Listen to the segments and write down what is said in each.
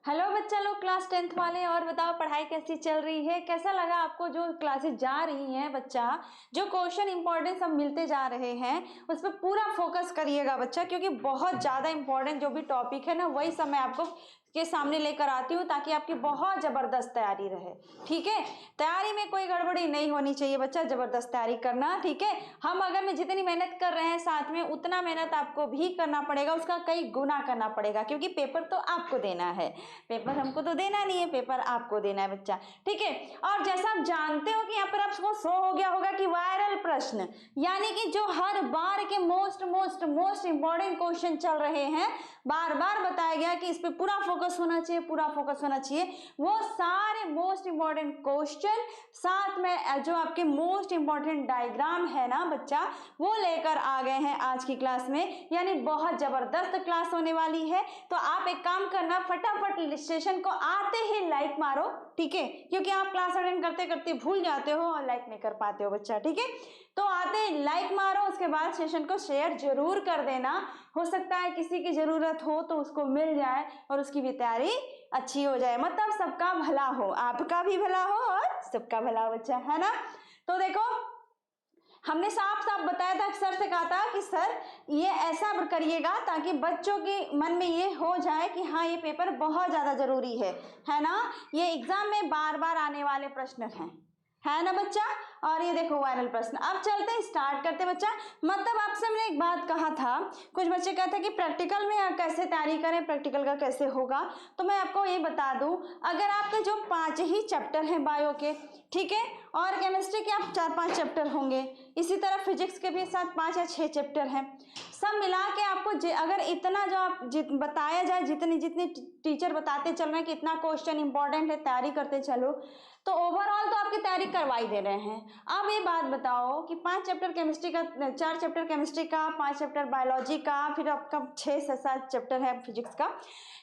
Hello बच्चा लोग, class 10th वाले, और बताओ पढ़ाई कैसी चल रही है? कैसा लगा आपको जो क्लासेस जा रही हैं बच्चा? जो क्वेश्चन इंपॉर्टेंट सब मिलते जा रहे हैं उस पर पूरा फोकस करिएगा बच्चा, क्योंकि बहुत ज़्यादा इंपॉर्टेंट जो भी टॉपिक है ना वही सब मैं आपको के सामने लेकर आती हूँ ताकि आपकी बहुत ज़बरदस्त तैयारी रहे। ठीक है, तैयारी में कोई गड़बड़ी नहीं होनी चाहिए बच्चा, ज़बरदस्त तैयारी करना। ठीक है, हम अगर में जितनी मेहनत कर रहे हैं साथ में उतना मेहनत आपको भी करना पड़ेगा, उसका कई गुना करना पड़ेगा, क्योंकि पेपर तो आपको देना है। पेपर हमको तो देना नहीं है, पेपर आपको देना है बच्चा। ठीक है, और जैसा आप जानते हो कि यहाँ पर आपको शो हो गया होगा कि वायरल प्रश्न, यानी कि जो हर बार के मोस्ट इंपॉर्टेंट क्वेश्चन चल रहे हैं, बार बार बताया गया कि इस पे पूरा फोकस होना चाहिए, पूरा फोकस होना चाहिए। वो सारे मोस्ट इंपॉर्टेंट क्वेश्चन साथ में जो आपके मोस्ट इंपॉर्टेंट डायग्राम है ना बच्चा, वो लेकर आ गए हैं आज की क्लास में। यानी बहुत जबरदस्त क्लास होने वाली है। तो आप एक काम करना, फटाफट सेशन को आते ही लाइक मारो। ठीक है, क्योंकि आप क्लास अटेंड करते करते भूल जाते हो और लाइक नहीं कर पाते हो बच्चा। ठीक है, तो आते ही लाइक मारो, उसके बाद सेशन को शेयर जरूर कर देना। हो सकता है किसी की जरूरत हो तो उसको मिल जाए और उसकी भी तैयारी अच्छी हो जाए, मतलब सबका भला हो, आपका भी भला हो और सबका भला हो बच्चा, है ना। तो देखो, हमने साफ साफ बताया था, सर से कहा था कि सर ये ऐसा करिएगा ताकि बच्चों के मन में ये हो जाए कि हाँ ये पेपर बहुत ज्यादा जरूरी है ना, ये एग्जाम में बार बार आने वाले प्रश्न हैं, है ना बच्चा। और ये देखो वायरल प्रश्न। अब चलते हैं, स्टार्ट करते हैं बच्चा। मतलब आपसे मैंने एक बात कहा था, कुछ बच्चे कहते हैं कि प्रैक्टिकल में कैसे तैयारी करें, प्रैक्टिकल का कैसे होगा। तो मैं आपको ये बता दूं, अगर आपके जो 5 ही चैप्टर हैं बायो के, ठीक है, और केमिस्ट्री के आप 4-5 चैप्टर होंगे, इसी तरह फिजिक्स के भी साथ 5 या 6 चैप्टर हैं, सब मिला के आपको अगर इतना जो आप बताया जाए, जितनी जितनी टीचर बताते चल रहे हैं कि इतना क्वेश्चन इंपॉर्टेंट है, तैयारी करते चलो, तो ओवरऑल तो आपकी तैयारी करवाई दे रहे हैं। अब ये बात बताओ कि 5 चैप्टर केमिस्ट्री का, 4 चैप्टर केमिस्ट्री का, 5 चैप्टर बायोलॉजी का, फिर आपका 6 से 7 चैप्टर है फिजिक्स का,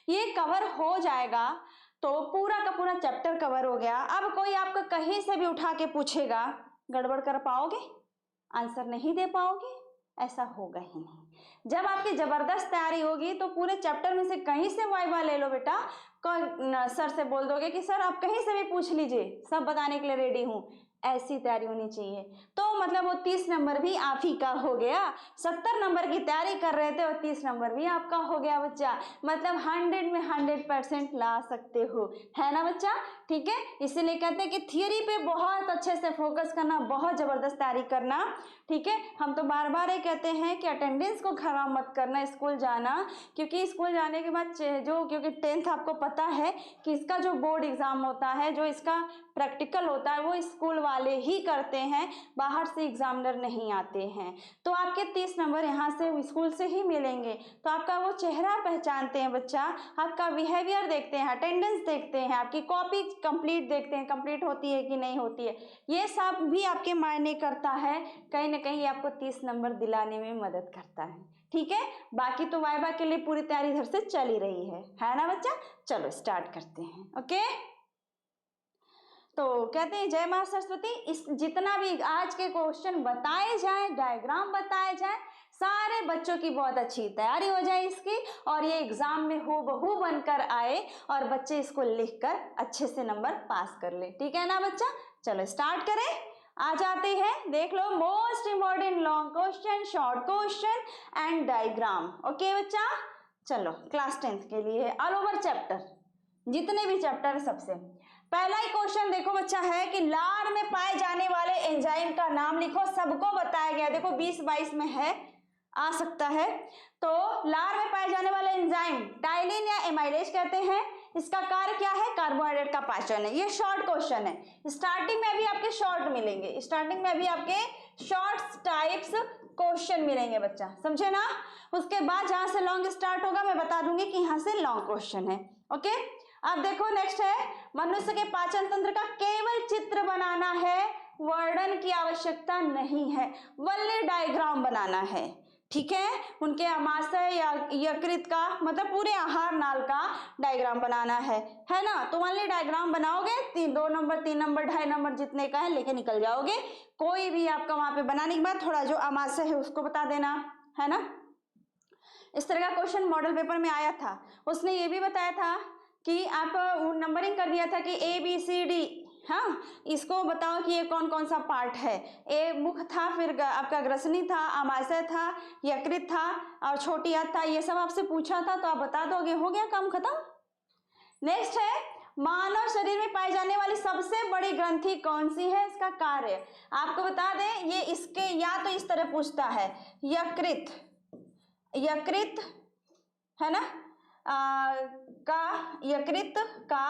ये कवर हो जाएगा तो पूरा का पूरा चैप्टर कवर हो गया। अब कोई आपको कहीं से भी उठा के पूछेगा, गड़बड़ कर पाओगे? आंसर नहीं दे पाओगे? ऐसा होगा ही नहीं। जब आपकी जबरदस्त तैयारी होगी तो पूरे चैप्टर में से कहीं से वाइवा ले लो बेटा, सर से बोल दोगे कि सर आप कहीं से भी पूछ लीजिए, सब बताने के लिए रेडी हूं। ऐसी तैयारी होनी चाहिए। तो मतलब वो 30 नंबर भी आप ही का हो गया। 70 नंबर की तैयारी कर रहे थे और 30 नंबर भी आपका हो गया बच्चा। मतलब 100 में 100% ला सकते हो, है ना बच्चा। ठीक है, इसीलिए कहते हैं कि थियरी पे बहुत अच्छे से फोकस करना, बहुत जबरदस्त तैयारी करना। ठीक है, हम तो बार बार ये कहते हैं कि अटेंडेंस को खराब मत करना, स्कूल जाना, क्योंकि स्कूल जाने के बाद क्योंकि 10th आपको पता है कि इसका जो बोर्ड एग्जाम होता है, जो इसका प्रैक्टिकल होता है, वो स्कूल वाले ही करते हैं, बाहर से एग्जामिनर नहीं आते हैं। तो आपके 30 नंबर यहाँ से स्कूल से ही मिलेंगे। तो आपका वो चेहरा पहचानते हैं बच्चा, आपका बिहेवियर देखते हैं, अटेंडेंस देखते हैं, आपकी कॉपी कंप्लीट देखते हैं, कंप्लीट होती है कि नहीं होती है, ये सब भी आपके मायने करता है। कहीं ना कहीं आपको 30 नंबर दिलाने में मदद करता है। ठीक है, बाकी तो वाइवा के लिए पूरी तैयारी इधर से चल ही रही है ना बच्चा। चलो स्टार्ट करते हैं। ओके, तो कहते हैं जय मां सरस्वती। इस जितना भी आज के क्वेश्चन बताए जाए, डायग्राम बताए जाए, सारे बच्चों की बहुत अच्छी तैयारी हो जाए इसकी, और ये एग्जाम में हूबहू बनकर आए और बच्चे इसको लिखकर अच्छे से नंबर पास कर ले। ठीक है ना बच्चा, चलो स्टार्ट करें। आ जाते हैं, देख लो, most important long question, short question and diagram. Okay बच्चा, चलो क्लास 10th के लिए ऑल ओवर चैप्टर, जितने भी चैप्टर, सबसे पहला ही क्वेश्चन देखो बच्चा है कि लार में पाए जाने वाले एंजाइम का नाम लिखो। सबको बताया गया, देखो 20-22 में है, आ सकता है। तो लार में पाए जाने वाले एंजाइम टाइलिन या एमाइलेज कहते हैं। इसका कार्य क्या है? कार्बोहाइड्रेट का पाचन है। ये शॉर्ट क्वेश्चन है, स्टार्टिंग में भी आपके शॉर्ट मिलेंगे, स्टार्टिंग में भी आपके शॉर्ट टाइप्स क्वेश्चन मिलेंगे बच्चा, समझे ना। उसके बाद जहां से लॉन्ग स्टार्ट होगा मैं बता दूंगी कि यहां से लॉन्ग क्वेश्चन है। ओके, अब देखो नेक्स्ट है, मनुष्य के पाचन तंत्र का केवल चित्र बनाना है, वर्णन की आवश्यकता नहीं है, वल्ली डायग्राम बनाना है। ठीक है, उनके आमाशय या यकृत का, मतलब पूरे आहार नाल का डायग्राम बनाना है ना। तो वल्ली डायग्राम बनाओगे, 2 नंबर 3 नंबर 2.5 नंबर जितने का है लेके निकल जाओगे। कोई भी आपका वहां पे बनाने के बाद थोड़ा जो आमाशय है उसको बता देना, है ना। इस तरह का क्वेश्चन मॉडल पेपर में आया था। उसने ये भी बताया था कि आप नंबरिंग कर दिया था कि ए बी सी डी, हाँ, इसको बताओ कि ये कौन कौन सा पार्ट है। ए मुख था, फिर आपका ग्रसनी था, आमाशय था, यकृत था और छोटी आंत था। ये सब आपसे पूछा था तो आप बता दोगे, हो गया काम खत्म। नेक्स्ट है मानव शरीर में पाई जाने वाली सबसे बड़ी ग्रंथि कौन सी है, इसका कार्य आपको बता दें। ये इसके या तो इस तरह पूछता है, यकृत, यकृत है ना, यकृत का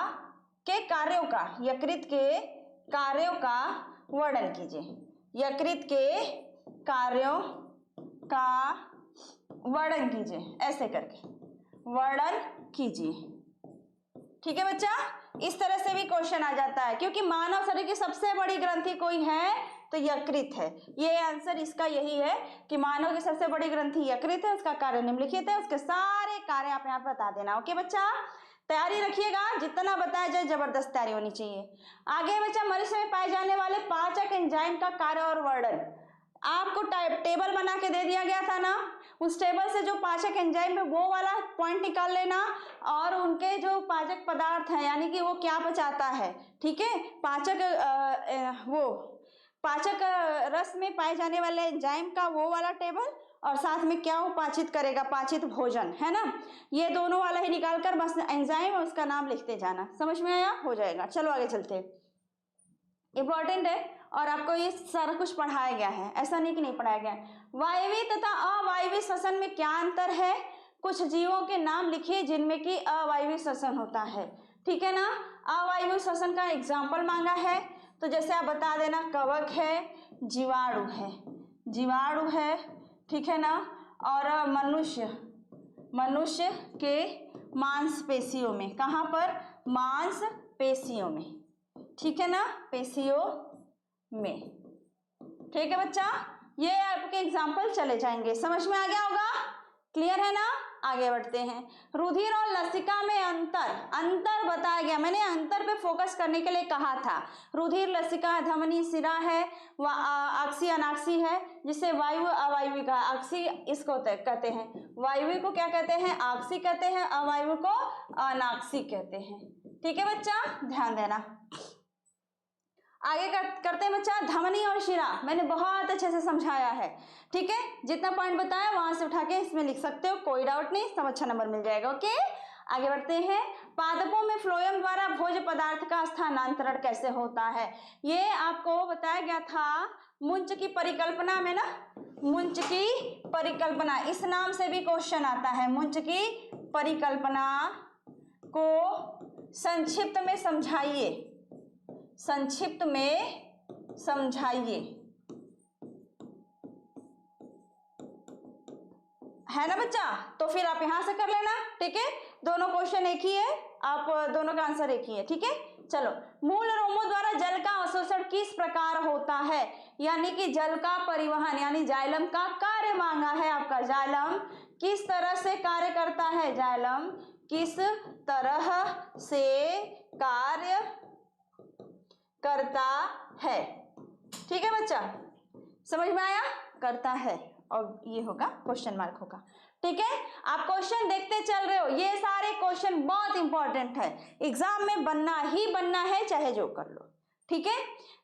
के कार्यों का, यकृत के कार्यों का वर्णन कीजिए, यकृत के कार्यों का वर्णन कीजिए, ऐसे करके वर्णन कीजिए। ठीक है बच्चा, इस तरह से भी क्वेश्चन आ जाता है, क्योंकि मानव शरीर की सबसे बड़ी ग्रंथि कोई है तो यकृत है। ये आंसर इसका यही है कि मानव की सबसे बड़ी ग्रंथि यकृत है, उसका कार्य निम्नलिखित है, उसके सारे कार्य आप यहाँ पे बता देना। ओके बच्चा, तैयारी रखिएगा, जितना बताया जाए जबरदस्त तैयारी होनी चाहिए। आगे बच्चा, मनुष्य में पाए जाने वाले पाचक एंजाइम का कार्य और वर्णन आपको टेबल बना के दे दिया गया था ना, उस टेबल से जो पाचक एंजाइम है वो वाला पॉइंट निकाल लेना और उनके जो पाचक पदार्थ है यानी कि वो क्या पचाता है, ठीक है, पाचक वो पाचक रस में पाए जाने वाले एंजाइम का वो वाला टेबल और साथ में क्या वो पाचित करेगा, पाचित भोजन है ना, ये दोनों वाला ही निकाल कर बस एंजाइम और उसका नाम लिखते जाना। समझ में आया, हो जाएगा। चलो आगे चलते, इंपॉर्टेंट है और आपको ये सारा कुछ पढ़ाया गया है, ऐसा नहीं कि नहीं पढ़ाया गया है। वायवीय तथा अवायवीय श्वसन में क्या अंतर है, कुछ जीवों के नाम लिखिए जिनमें कि अवायवीय श्वसन होता है। ठीक है ना, अवायवीय श्वसन का एग्जाम्पल मांगा है तो जैसे आप बता देना, कवक है, जीवाणु है, जीवाणु है, ठीक है ना, और मनुष्य के मांसपेशियों में, कहाँ पर, मांसपेशियों में, ठीक है ना, पेशियों में। ठीक है बच्चा, ये आपके एग्जाम्पल चले जाएंगे, समझ में आ गया होगा, क्लियर है ना। आगे बढ़ते हैं, रुधिर और लसिका में अंतर बताया गया, मैंने अंतर पे फोकस करने के लिए कहा था। रुधिर लसिका धमनी सिरा है, अक्षी अनाक्षी है, जिसे वायु अवायवी का, अक्षी इसको कहते हैं, वायु को क्या कहते हैं, अक्षी कहते हैं, अवायु को अनाक्षी कहते हैं। ठीक है बच्चा, ध्यान देना। आगे करते हैं बच्चा, धमनी और शिरा मैंने बहुत अच्छे से समझाया है, ठीक है, जितना पॉइंट बताया वहां से उठा के इसमें लिख सकते हो, कोई डाउट नहीं, सब अच्छा नंबर मिल जाएगा। ओके, आगे बढ़ते हैं, पादपों में फ्लोएम द्वारा भोज्य पदार्थ का स्थानांतरण कैसे होता है, ये आपको बताया गया था मुंच की परिकल्पना में ना, मुंच की परिकल्पना, इस नाम से भी क्वेश्चन आता है। मुंच की परिकल्पना को संक्षिप्त में समझाइए, संक्षिप्त में समझाइए, है ना बच्चा, तो फिर आप यहां से कर लेना। ठीक है, दोनों क्वेश्चन एक ही है, आप दोनों का आंसर एक ही है। ठीक है, चलो, मूल रोमों द्वारा जल का अवशोषण किस प्रकार होता है, यानी कि जल का परिवहन, यानी जाइलम का कार्य मांगा है आपका, जाइलम किस तरह से कार्य करता है, जाइलम किस तरह से कार्य करता है। ठीक है बच्चा, समझ में आया, करता है, और ये होगा क्वेश्चन मार्क होगा। ठीक है, आप क्वेश्चन देखते चल रहे हो, ये सारे क्वेश्चन बहुत इंपॉर्टेंट है, एग्जाम में बनना ही बनना है, चाहे जो कर लो। ठीक है,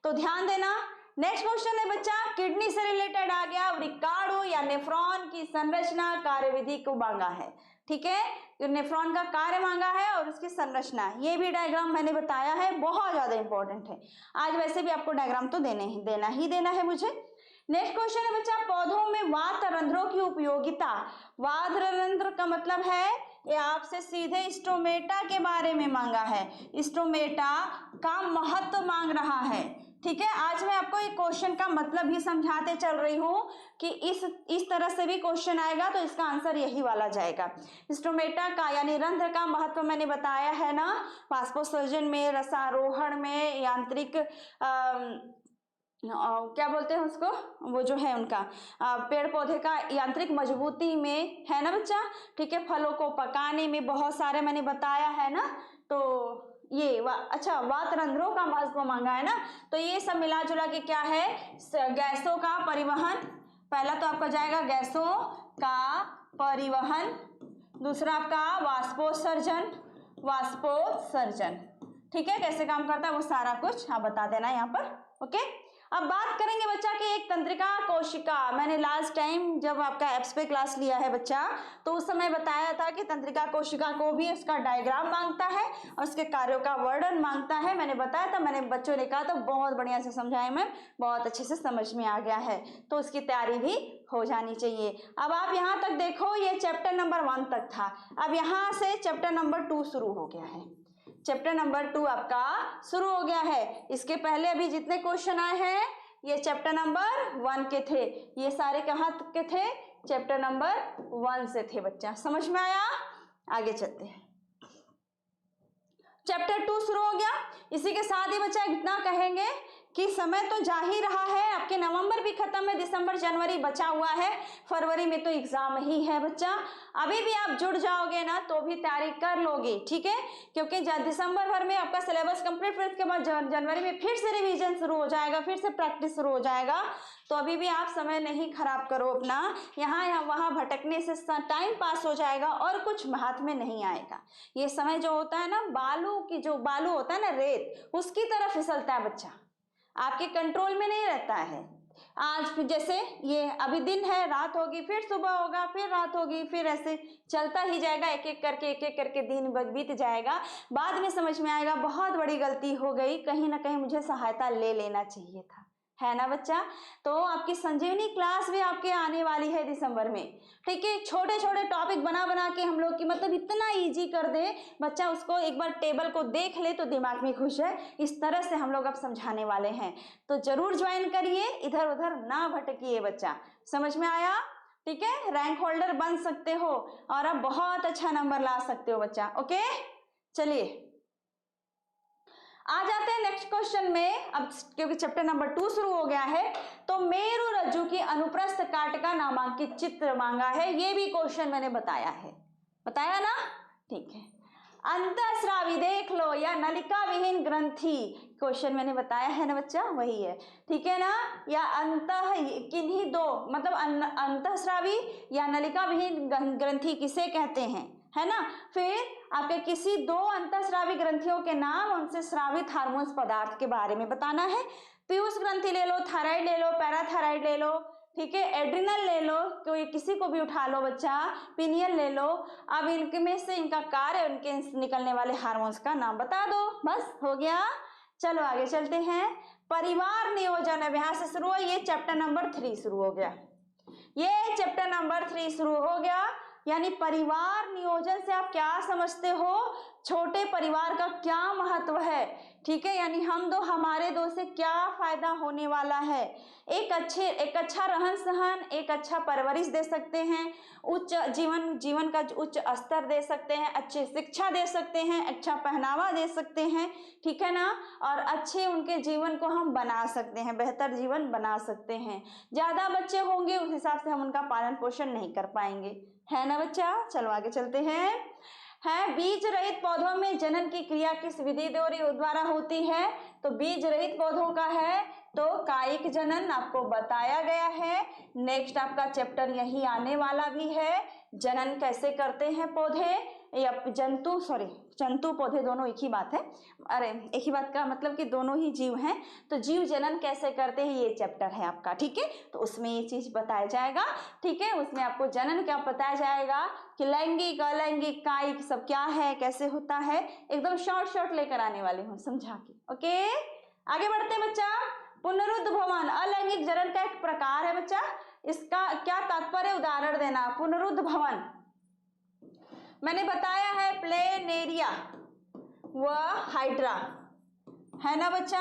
तो ध्यान देना। नेक्स्ट क्वेश्चन है बच्चा, किडनी से रिलेटेड आ गया, वृक्काणु या नेफ्रॉन की संरचना कार्यविधि को मांगा है। ठीक है, नेफ्रॉन का कार्य मांगा है और उसकी संरचना, ये भी डायग्राम मैंने बताया है, बहुत ज्यादा इंपॉर्टेंट है। आज वैसे भी आपको डायग्राम तो देना ही है मुझे। नेक्स्ट क्वेश्चन है बच्चा, पौधों में वात रंध्रों की उपयोगिता, वात रंध्र का मतलब है, ये आपसे सीधे स्टोमेटा के बारे में मांगा है, स्टोमेटा का महत्व मांग रहा है। ठीक है, आज मैं आपको एक क्वेश्चन का मतलब भी समझाते चल रही हूँ कि इस तरह से भी क्वेश्चन आएगा तो इसका आंसर यही वाला जाएगा। स्टोमेटा का यानी रंध्र का महत्व मैंने बताया है ना, वाष्पोत्सर्जन में, रसारोहण में, यांत्रिक क्या बोलते हैं उसको, वो जो है उनका पेड़ पौधे का यांत्रिक मजबूती में, है ना बच्चा। ठीक है, फलों को पकाने में बहुत सारे मैंने बताया है ना, तो ये अच्छा, वात रंध्रों का महत्व मांगा है ना, तो ये सब मिला जुला के क्या है, गैसों का परिवहन, पहला तो आपका जाएगा गैसों का परिवहन, दूसरा आपका वाष्पोत्सर्जन, वाष्पोत्सर्जन। ठीक है, कैसे काम करता है वो सारा कुछ आप बता देना यहाँ पर। ओके, अब बात करेंगे बच्चा कि एक तंत्रिका कोशिका। मैंने लास्ट टाइम जब आपका एप्स पे क्लास लिया है बच्चा, तो उस समय बताया था कि तंत्रिका कोशिका को भी उसका डायग्राम मांगता है और उसके कार्यों का वर्णन मांगता है। मैंने बताया था, मैंने बच्चों ने कहा था बहुत बढ़िया से समझाया मैम, बहुत अच्छे से समझ में आ गया है, तो उसकी तैयारी भी हो जानी चाहिए। अब आप यहाँ तक देखो, ये चैप्टर नंबर 1 तक था। अब यहाँ से चैप्टर नंबर 2 शुरू हो गया है। चैप्टर नंबर 2 आपका शुरू हो गया है। इसके पहले अभी जितने क्वेश्चन आए हैं ये चैप्टर नंबर 1 के थे, ये सारे कहाँ के थे? चैप्टर नंबर 1 से थे बच्चा। समझ में आया? आगे चलते हैं। चैप्टर 2 शुरू हो गया। इसी के साथ ही बच्चा इतना कहेंगे कि समय तो जा ही रहा है, आपके नवंबर भी खत्म है, दिसंबर जनवरी बचा हुआ है, फरवरी में तो एग्जाम ही है बच्चा। अभी भी आप जुड़ जाओगे ना तो भी तैयारी कर लोगे, ठीक है, क्योंकि दिसंबर भर में आपका सिलेबस कंप्लीट, फिर उसके बाद जनवरी में फिर से रिवीजन शुरू हो जाएगा, फिर से प्रैक्टिस शुरू हो जाएगा। तो अभी भी आप समय नहीं खराब करो अपना, यहाँ वहाँ भटकने से टाइम पास हो जाएगा और कुछ हाथ में नहीं आएगा। ये समय जो होता है ना, बालू होता है ना, रेत, उसकी तरह फिसलता है बच्चा, आपके कंट्रोल में नहीं रहता है। आज फिर जैसे ये अभी दिन है, रात होगी, फिर सुबह होगा, फिर रात होगी, फिर ऐसे चलता ही जाएगा, एक एक करके दिन बीत जाएगा। बाद में समझ में आएगा बहुत बड़ी गलती हो गई, कहीं ना कहीं मुझे सहायता ले लेना चाहिए था, है ना बच्चा। तो आपकी संजीवनी क्लास भी आपके आने वाली है दिसंबर में, ठीक है। छोटे छोटे टॉपिक बना के हम लोग की मतलब इतना इजी कर दे बच्चा, उसको एक बार टेबल को देख ले तो दिमाग में खुश है, इस तरह से हम लोग अब समझाने वाले हैं। तो जरूर ज्वाइन करिए, इधर उधर ना भटकिए बच्चा। समझ में आया? ठीक है, रैंक होल्डर बन सकते हो और अब बहुत अच्छा नंबर ला सकते हो बच्चा। ओके, चलिए आ जाते हैं नेक्स्ट क्वेश्चन में। अब क्योंकि चैप्टर नंबर 2 शुरू हो गया है, तो मेरु रज्जु की अनुप्रस्थ काट का नामांकित चित्र मांगा है। ये भी क्वेश्चन मैंने बताया ना, ठीक है। अंतःस्रावी देख लो या नलिका विहीन ग्रंथि, क्वेश्चन मैंने बताया है ना बच्चा, वही है, ठीक है ना। या अंतः किन्हीं दो, मतलब अंतःस्रावी या नलिका विहीन ग्रंथि किसे कहते हैं, है ना। फिर आपके किसी दो अंतःस्रावी ग्रंथियों के नाम, उनसे स्रावित हार्मोन्स पदार्थ के बारे में बताना है। पीयूष ग्रंथि ले लो, थायराइड ले लो, पैराथायराइड ले लो, ठीक है, एड्रिनल ले लो, कोई किसी को भी उठा लो बच्चा, पिनियल ले लो। अब इनके में से इनका कार्य, उनके निकलने वाले हार्मोन्स का नाम बता दो, बस हो गया। चलो आगे चलते हैं। परिवार नियोजन, अब यहाँ से शुरू हुआ, ये चैप्टर नंबर 3 शुरू हो गया, ये चैप्टर नंबर 3 शुरू हो गया। यानी परिवार नियोजन से आप क्या समझते हो, छोटे परिवार का क्या महत्व है, ठीक है। यानी हमारे दो से क्या फायदा होने वाला है। एक अच्छा रहन सहन, एक अच्छा परवरिश दे सकते हैं, उच्च जीवन का उच्च स्तर दे सकते हैं, अच्छी शिक्षा दे सकते हैं, अच्छा पहनावा दे सकते हैं, ठीक है ना। और अच्छे उनके जीवन को हम बना सकते हैं, बेहतर जीवन बना सकते हैं। ज्यादा बच्चे होंगे उस हिसाब से हम उनका पालन पोषण नहीं कर पाएंगे, है ना बच्चा। चलो आगे चलते हैं। बीज रहित पौधों में जनन की क्रिया किस विधि द्वारा होती है, तो बीज रहित पौधों का है तो कायिक जनन आपको बताया गया है। नेक्स्ट आपका चैप्टर यही आने वाला भी है, जनन कैसे करते हैं पौधे या जंतु पौधे दोनों एक ही बात है, अरे एक ही बात का मतलब कि दोनों ही जीव हैं, तो जीव जनन कैसे करते हैं ये चैप्टर है आपका, ठीक है। तो उसमें ये चीज बताया जाएगा, ठीक है। उसमें आपको जनन क्या बताया जाएगा कि लैंगिक अलैंगिक कायिक सब क्या है, कैसे होता है, एकदम शॉर्ट लेकर आने वाले हूँ समझा के। ओके, आगे बढ़ते हैं बच्चा। पुनरुद्ध भवन अलैंगिक जनन का एक प्रकार है बच्चा, इसका क्या तात्पर्य, उदाहरण देना। पुनरुद्ध भवन मैंने बताया है प्लेनेरिया व हाइड्रा, है ना बच्चा।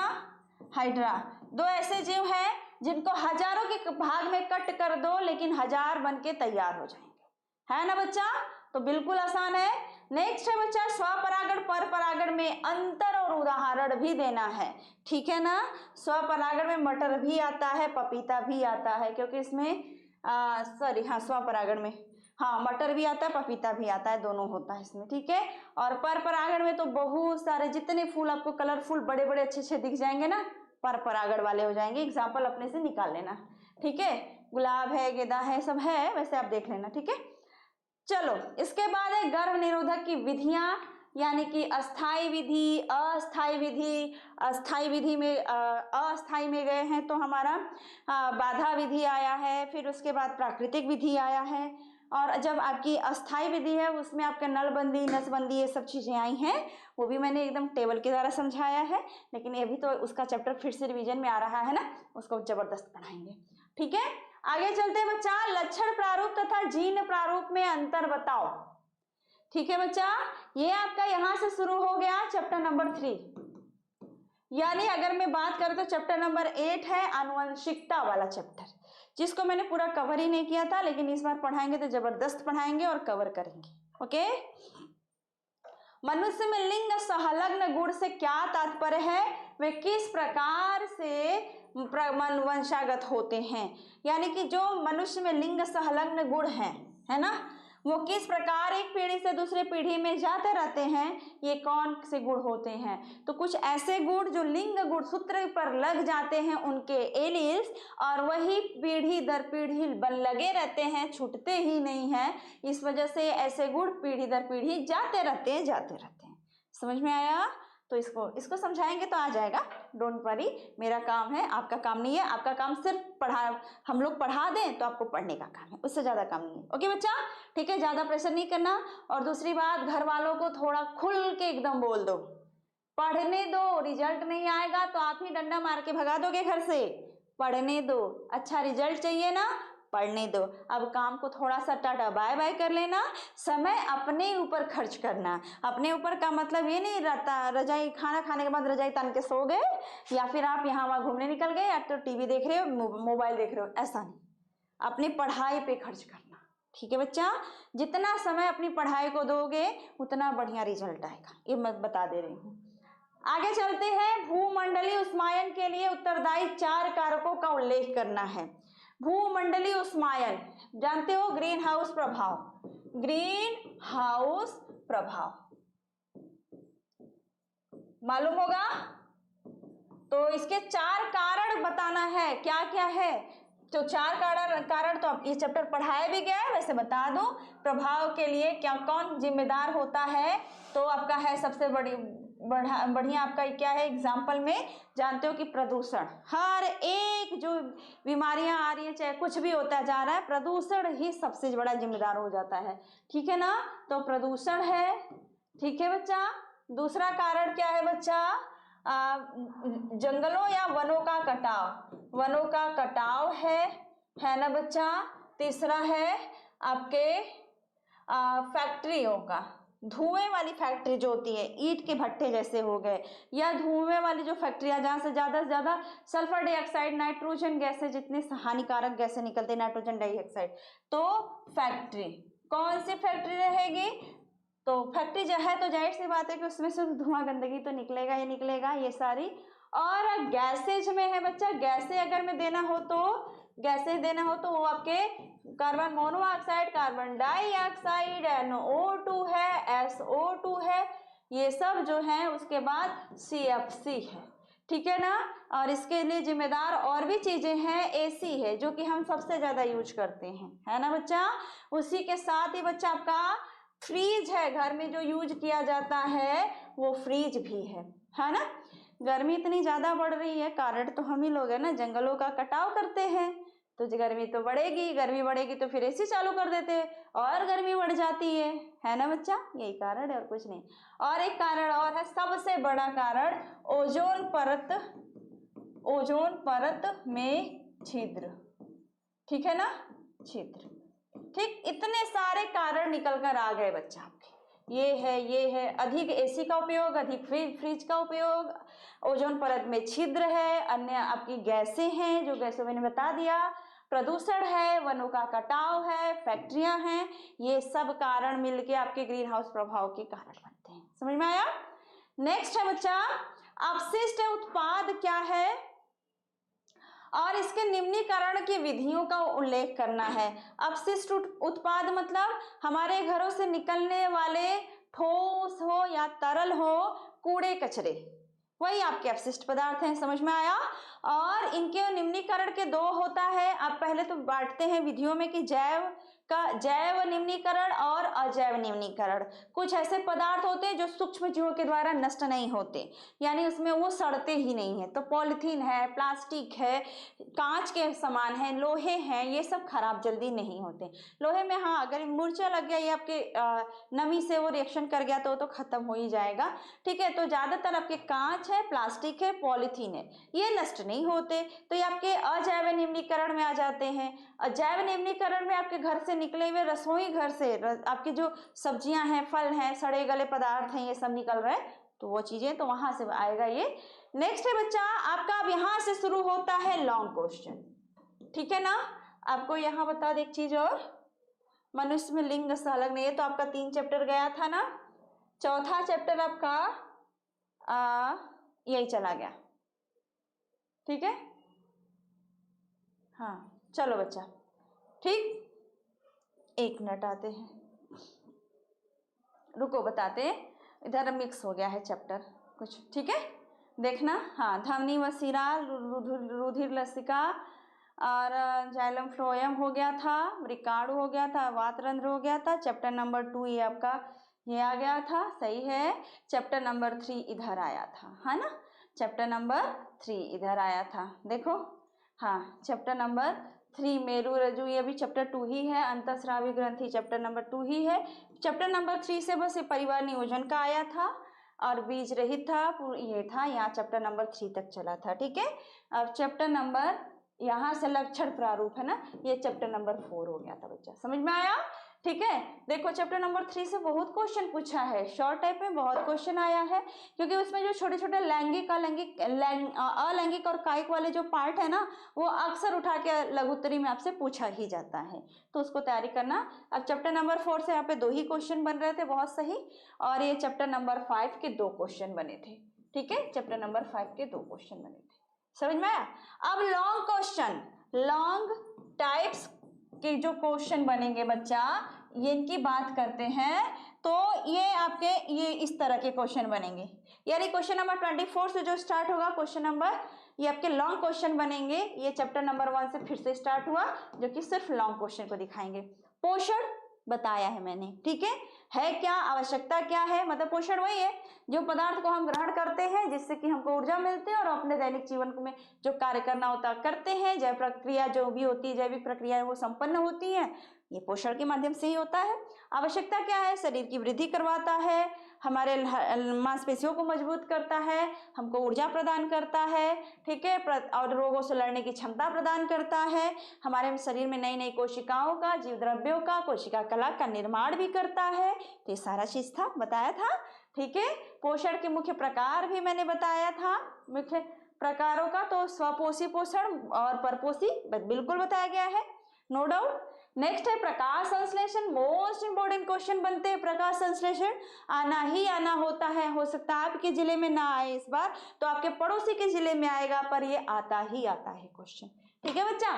हाइड्रा दो ऐसे जीव हैं जिनको हजारों के भाग में कट कर दो लेकिन हजार बन के तैयार हो जाएंगे, है ना बच्चा। तो बिल्कुल आसान है। नेक्स्ट है बच्चा स्वपरागण परपरागण में अंतर और उदाहरण भी देना है, ठीक है ना। स्वपरागण में मटर भी आता है, पपीता भी आता है, क्योंकि इसमें स्वपरागण में मटर भी आता है, पपीता भी आता है, दोनों होता है इसमें, ठीक है। और परपरागण में तो बहुत सारे जितने फूल आपको कलरफुल बड़े बड़े अच्छे दिख जाएंगे ना, परपरागण वाले हो जाएंगे। एग्जाम्पल अपने से निकाल लेना, ठीक है। गुलाब है, गेंदा है, सब है, वैसे आप देख लेना, ठीक है। चलो इसके बाद है गर्भ निरोधक की विधियां। यानी कि अस्थाई विधि, अस्थाई विधि, अस्थाई विधि में अस्थाई में गए हैं तो हमारा बाधा विधि आया है, फिर उसके बाद प्राकृतिक विधि आया है, और जब आपकी अस्थाई विधि है उसमें आपका नलबंदी, नसबंदी ये सब चीजें आई हैं, वो भी मैंने एकदम टेबल के द्वारा समझाया है, लेकिन ये भी तो उसका चैप्टर फिर से रिवीजन में आ रहा है ना, उसको जबरदस्त पढ़ाएंगे। ठीक है, आगे चलते हैं बच्चा, लक्षण प्रारूप तथा जीन प्रारूप में अंतर बताओ। ठीक है बच्चा, ये आपका यहां से शुरू हो गया चैप्टर नंबर 3, यानी अगर मैं बात करूं तो चैप्टर नंबर 8 है आनुवंशिकता वाला चैप्टर, जिसको मैंने पूरा कवर ही नहीं किया था, लेकिन इस बार पढ़ाएंगे तो जबरदस्त पढ़ाएंगे और कवर करेंगे। ओके, मनुष्य में लिंग सहलग्न गुण से क्या तात्पर्य है, वे किस प्रकार से वंशागत होते हैं, यानी कि जो मनुष्य में लिंग सहलग्न गुण है ना, वो किस प्रकार एक पीढ़ी से दूसरे पीढ़ी में जाते रहते हैं, ये कौन से गुण होते हैं। तो कुछ ऐसे गुण जो लिंग गुण सूत्र पर लग जाते हैं उनके एलिल्स, और वही पीढ़ी दर पीढ़ी लगे रहते हैं, छूटते ही नहीं है, इस वजह से ऐसे गुण पीढ़ी दर पीढ़ी जाते रहते हैं। समझ में आया? तो इसको समझाएंगे तो आ जाएगा, डोंट वरी, मेरा काम है, आपका काम नहीं है, आपका काम सिर्फ हम लोग पढ़ा दें तो आपको पढ़ने का काम है, उससे ज्यादा काम नहीं है। ओके बच्चा, ठीक है, ज्यादा प्रेशर नहीं करना। और दूसरी बात, घर वालों को थोड़ा खुल के एकदम बोल दो, पढ़ने दो, रिजल्ट नहीं आएगा तो आप ही डंडा मार के भगा दोगे घर से, पढ़ने दो, अच्छा रिजल्ट चाहिए ना, पढ़ने दो। अब काम को थोड़ा सा टाटा बाय बाय कर लेना, समय अपने ऊपर खर्च करना। अपने ऊपर का मतलब ये नहीं रहता रजाई, खाना खाने के बाद रजाई तान के सो गए, या फिर आप यहाँ वहाँ घूमने निकल गए, या तो टीवी देख रहे हो, मोबाइल देख रहे हो, ऐसा नहीं, अपनी पढ़ाई पे खर्च करना। ठीक है बच्चा, जितना समय अपनी पढ़ाई को दोगे उतना बढ़िया रिजल्ट आएगा, ये मैं बता दे रही हूँ। आगे चलते हैं, भूमंडलीय उष्मायन के लिए उत्तरदायी 4 कारकों का उल्लेख करना है। भूमंडलीय उष्मायन जानते हो, ग्रीन हाउस प्रभाव, ग्रीन हाउस प्रभाव मालूम होगा। तो इसके 4 कारण बताना है, क्या क्या है। तो 4 कारण तो ये चैप्टर पढ़ाया भी गया है, वैसे बता दूं, प्रभाव के लिए क्या कौन जिम्मेदार होता है। तो आपका है सबसे बढ़िया आपका क्या है, एग्जाम्पल में जानते हो कि प्रदूषण, हर एक जो बीमारियां आ रही है, चाहे कुछ भी होता जा रहा है, प्रदूषण ही सबसे बड़ा जिम्मेदार हो जाता है। ठीक है ना, तो प्रदूषण है। ठीक है बच्चा, दूसरा कारण क्या है बच्चा, जंगलों या वनों का कटाव, वनों का कटाव है ना बच्चा। तीसरा है आपके फैक्ट्रियों का, धुएं वाली फैक्ट्री जो होती है, ईंट के भट्टे जैसे हो गए, या धुएं वाली जो फैक्ट्रियां जहां से ज्यादा सल्फर डाइऑक्साइड, नाइट्रोजन गैसें, जितने हानिकारक गैसें निकलते हैं, नाइट्रोजन डाइऑक्साइड, तो फैक्ट्री, कौन सी फैक्ट्री रहेगी, तो फैक्ट्री जो है तो जाहिर सी बात है कि उसमें से धुआं गंदगी तो निकलेगा ही निकलेगा, ये सारी। और गैसेज में है बच्चा, गैसें अगर में देना हो तो गैसेज देना हो तो वो आपके carbon monoxide, carbon dioxide, NO2 है, SO2 है, ये सब जो है। उसके बाद CFC है, ठीक है ना। और इसके लिए जिम्मेदार और भी चीजें हैं, AC है जो कि हम सबसे ज्यादा यूज करते हैं, है ना बच्चा। उसी के साथ ही बच्चा आपका फ्रीज है, घर में जो यूज किया जाता है वो फ्रीज भी है ना। गर्मी इतनी ज्यादा बढ़ रही है, कारण तो हम ही लोग है ना, जंगलों का कटाव करते हैं, तो गर्मी तो बढ़ेगी, गर्मी बढ़ेगी तो फिर AC चालू कर देते हैं और गर्मी बढ़ जाती है ना बच्चा, यही कारण है और कुछ नहीं। और एक कारण और है, सबसे बड़ा कारण, ओजोन परत में छिद्र, ठीक है ना, छिद्र। ठीक, इतने सारे कारण निकल कर आ गए बच्चा आपके, ये है अधिक AC का उपयोग, अधिक फ्रिज का उपयोग, ओजोन परत में छिद्र है, अन्य आपकी गैसें हैं, जो गैसों मैंने बता दिया, प्रदूषण है, वनों का कटाव है, फैक्ट्रियां हैं, ये सब कारण मिलके आपके ग्रीन हाउस प्रभाव के कारण बनते हैं। समझ में आया। नेक्स्ट है बच्चा, अपशिष्ट उत्पाद क्या है और इसके निम्नीकरण की विधियों का उल्लेख करना है। अपशिष्ट उत्पाद मतलब हमारे घरों से निकलने वाले ठोस हो या तरल हो, कूड़े कचरे, वही आपके अपशिष्ट पदार्थ हैं। समझ में आया। और इनके निम्नीकरण के 2 होता है, आप पहले तो बांटते हैं विधियों में कि जैव का जैव निम्नीकरण और अजैव निम्नीकरण। कुछ ऐसे पदार्थ होते हैं जो सूक्ष्म जीवों के द्वारा नष्ट नहीं होते, यानी उसमें वो सड़ते ही नहीं है। तो पॉलीथीन है, प्लास्टिक है, कांच के सामान है, लोहे हैं, ये सब खराब जल्दी नहीं होते। लोहे में हाँ अगर मूर्छा लग गया या आपके नमी से वो रिएक्शन कर गया तो खत्म हो ही जाएगा, ठीक है। तो ज्यादातर आपके कांच है, प्लास्टिक है, पॉलीथीन है, ये नष्ट नहीं होते, तो ये आपके अजैव निम्नीकरण में आ जाते हैं। अजैव निम्नीकरण में आपके घर से निकले हुए रसोई घर से आपकी जो सब्जियां हैं, फल हैं, सड़े गले पदार्थ हैं, ये सब निकल रहे हैं, तो वो चीजें तो वहां से आएगा ये। नेक्स्ट है बच्चा आपका, अब यहां से शुरू होता है लॉन्ग क्वेश्चन, ठीक है ना। आपको यहाँ बता दे एक चीज और, मनुष्य में लिंग अलग नहीं है, तो आपका 3 चैप्टर गया था ना, चौथा चैप्टर आपका यही चला गया, ठीक है। हाँ चलो बच्चा, ठीक, 1 मिनट आते हैं, रुको बताते हैं, इधर मिक्स हो गया है चैप्टर कुछ, ठीक है, देखना। हाँ, धमनी व शिरा, रुधिर लसिका और जाइलम फ्लोएम हो गया था, रिकार्ड हो गया था, वातरंध्र हो गया था। चैप्टर नंबर 2 ये आपका ये आ गया था, सही है। चैप्टर नंबर 3 इधर आया था, है ना, चैप्टर नंबर 3 इधर आया था, देखो। हाँ, चैप्टर नंबर 3 मेरु रज्जु, ये भी चैप्टर 2 ही है। अंतःस्रावी ग्रंथि चैप्टर नंबर 2 ही है। चैप्टर नंबर 3 से बस ये परिवार नियोजन का आया था और बीज रहित था, ये था, यहाँ चैप्टर नंबर 3 तक चला था, ठीक है। अब चैप्टर नंबर, यहाँ से लक्षण प्रारूप है ना, ये चैप्टर नंबर 4 हो गया था बच्चा, समझ में आया, ठीक है। देखो चैप्टर नंबर 3 से बहुत क्वेश्चन पूछा है, शॉर्ट टाइप में बहुत क्वेश्चन आया है, क्योंकि उसमें जो छोटे छोटे लैंगिक अलैंगिक और कायिक वाले जो पार्ट है ना, वो अक्सर उठा के लघुत्तरी में आपसे पूछा ही जाता है, तो उसको तैयारी करना। अब चैप्टर नंबर 4 से यहाँ पे 2 ही क्वेश्चन बन रहे थे, बहुत सही, और ये चैप्टर नंबर 5 के 2 क्वेश्चन बने थे, ठीक है, चैप्टर नंबर 5 के 2 क्वेश्चन बने थे, समझ में आया। अब लॉन्ग क्वेश्चन, लॉन्ग टाइप्स के जो क्वेश्चन बनेंगे बच्चा, ये इनकी बात करते हैं, तो ये आपके ये इस तरह के क्वेश्चन बनेंगे, यानी क्वेश्चन नंबर 24 से जो स्टार्ट होगा क्वेश्चन नंबर, ये आपके लॉन्ग क्वेश्चन बनेंगे। ये चैप्टर नंबर 1 से फिर से स्टार्ट हुआ, जो कि सिर्फ लॉन्ग क्वेश्चन को दिखाएंगे। पोषण बताया है मैंने, ठीक है क्या, आवश्यकता क्या है, मतलब पोषण वही है जो पदार्थ को हम ग्रहण करते हैं जिससे कि हमको ऊर्जा मिलती है और अपने दैनिक जीवन में जो कार्य करना होता है करते हैं। जैव प्रक्रिया जो भी होती है, जैविक प्रक्रिया वो संपन्न होती है, ये पोषण के माध्यम से ही होता है। आवश्यकता क्या है, शरीर की वृद्धि करवाता है, हमारे मांसपेशियों को मजबूत करता है, हमको ऊर्जा प्रदान करता है, ठीक है, और रोगों से लड़ने की क्षमता प्रदान करता है, हमारे शरीर में नई नई कोशिकाओं का, जीव द्रव्यों का, कोशिका कला का निर्माण भी करता है। तो ये सारा चीज था, बताया था, ठीक है। पोषण के मुख्य प्रकार भी मैंने बताया था, मुख्य प्रकारों का, तो स्वपोषी पोषण और परपोषी बिल्कुल बताया गया है, नो डाउट। नेक्स्ट है प्रकाश संश्लेषण, मोस्ट इंपोर्टेंट क्वेश्चन बनते हैं। प्रकाश संश्लेषण आना ही आना होता है, हो सकता है आपके जिले में ना आए इस बार, तो आपके पड़ोसी के जिले में आएगा, पर ये आता ही आता है क्वेश्चन, ठीक है बच्चा।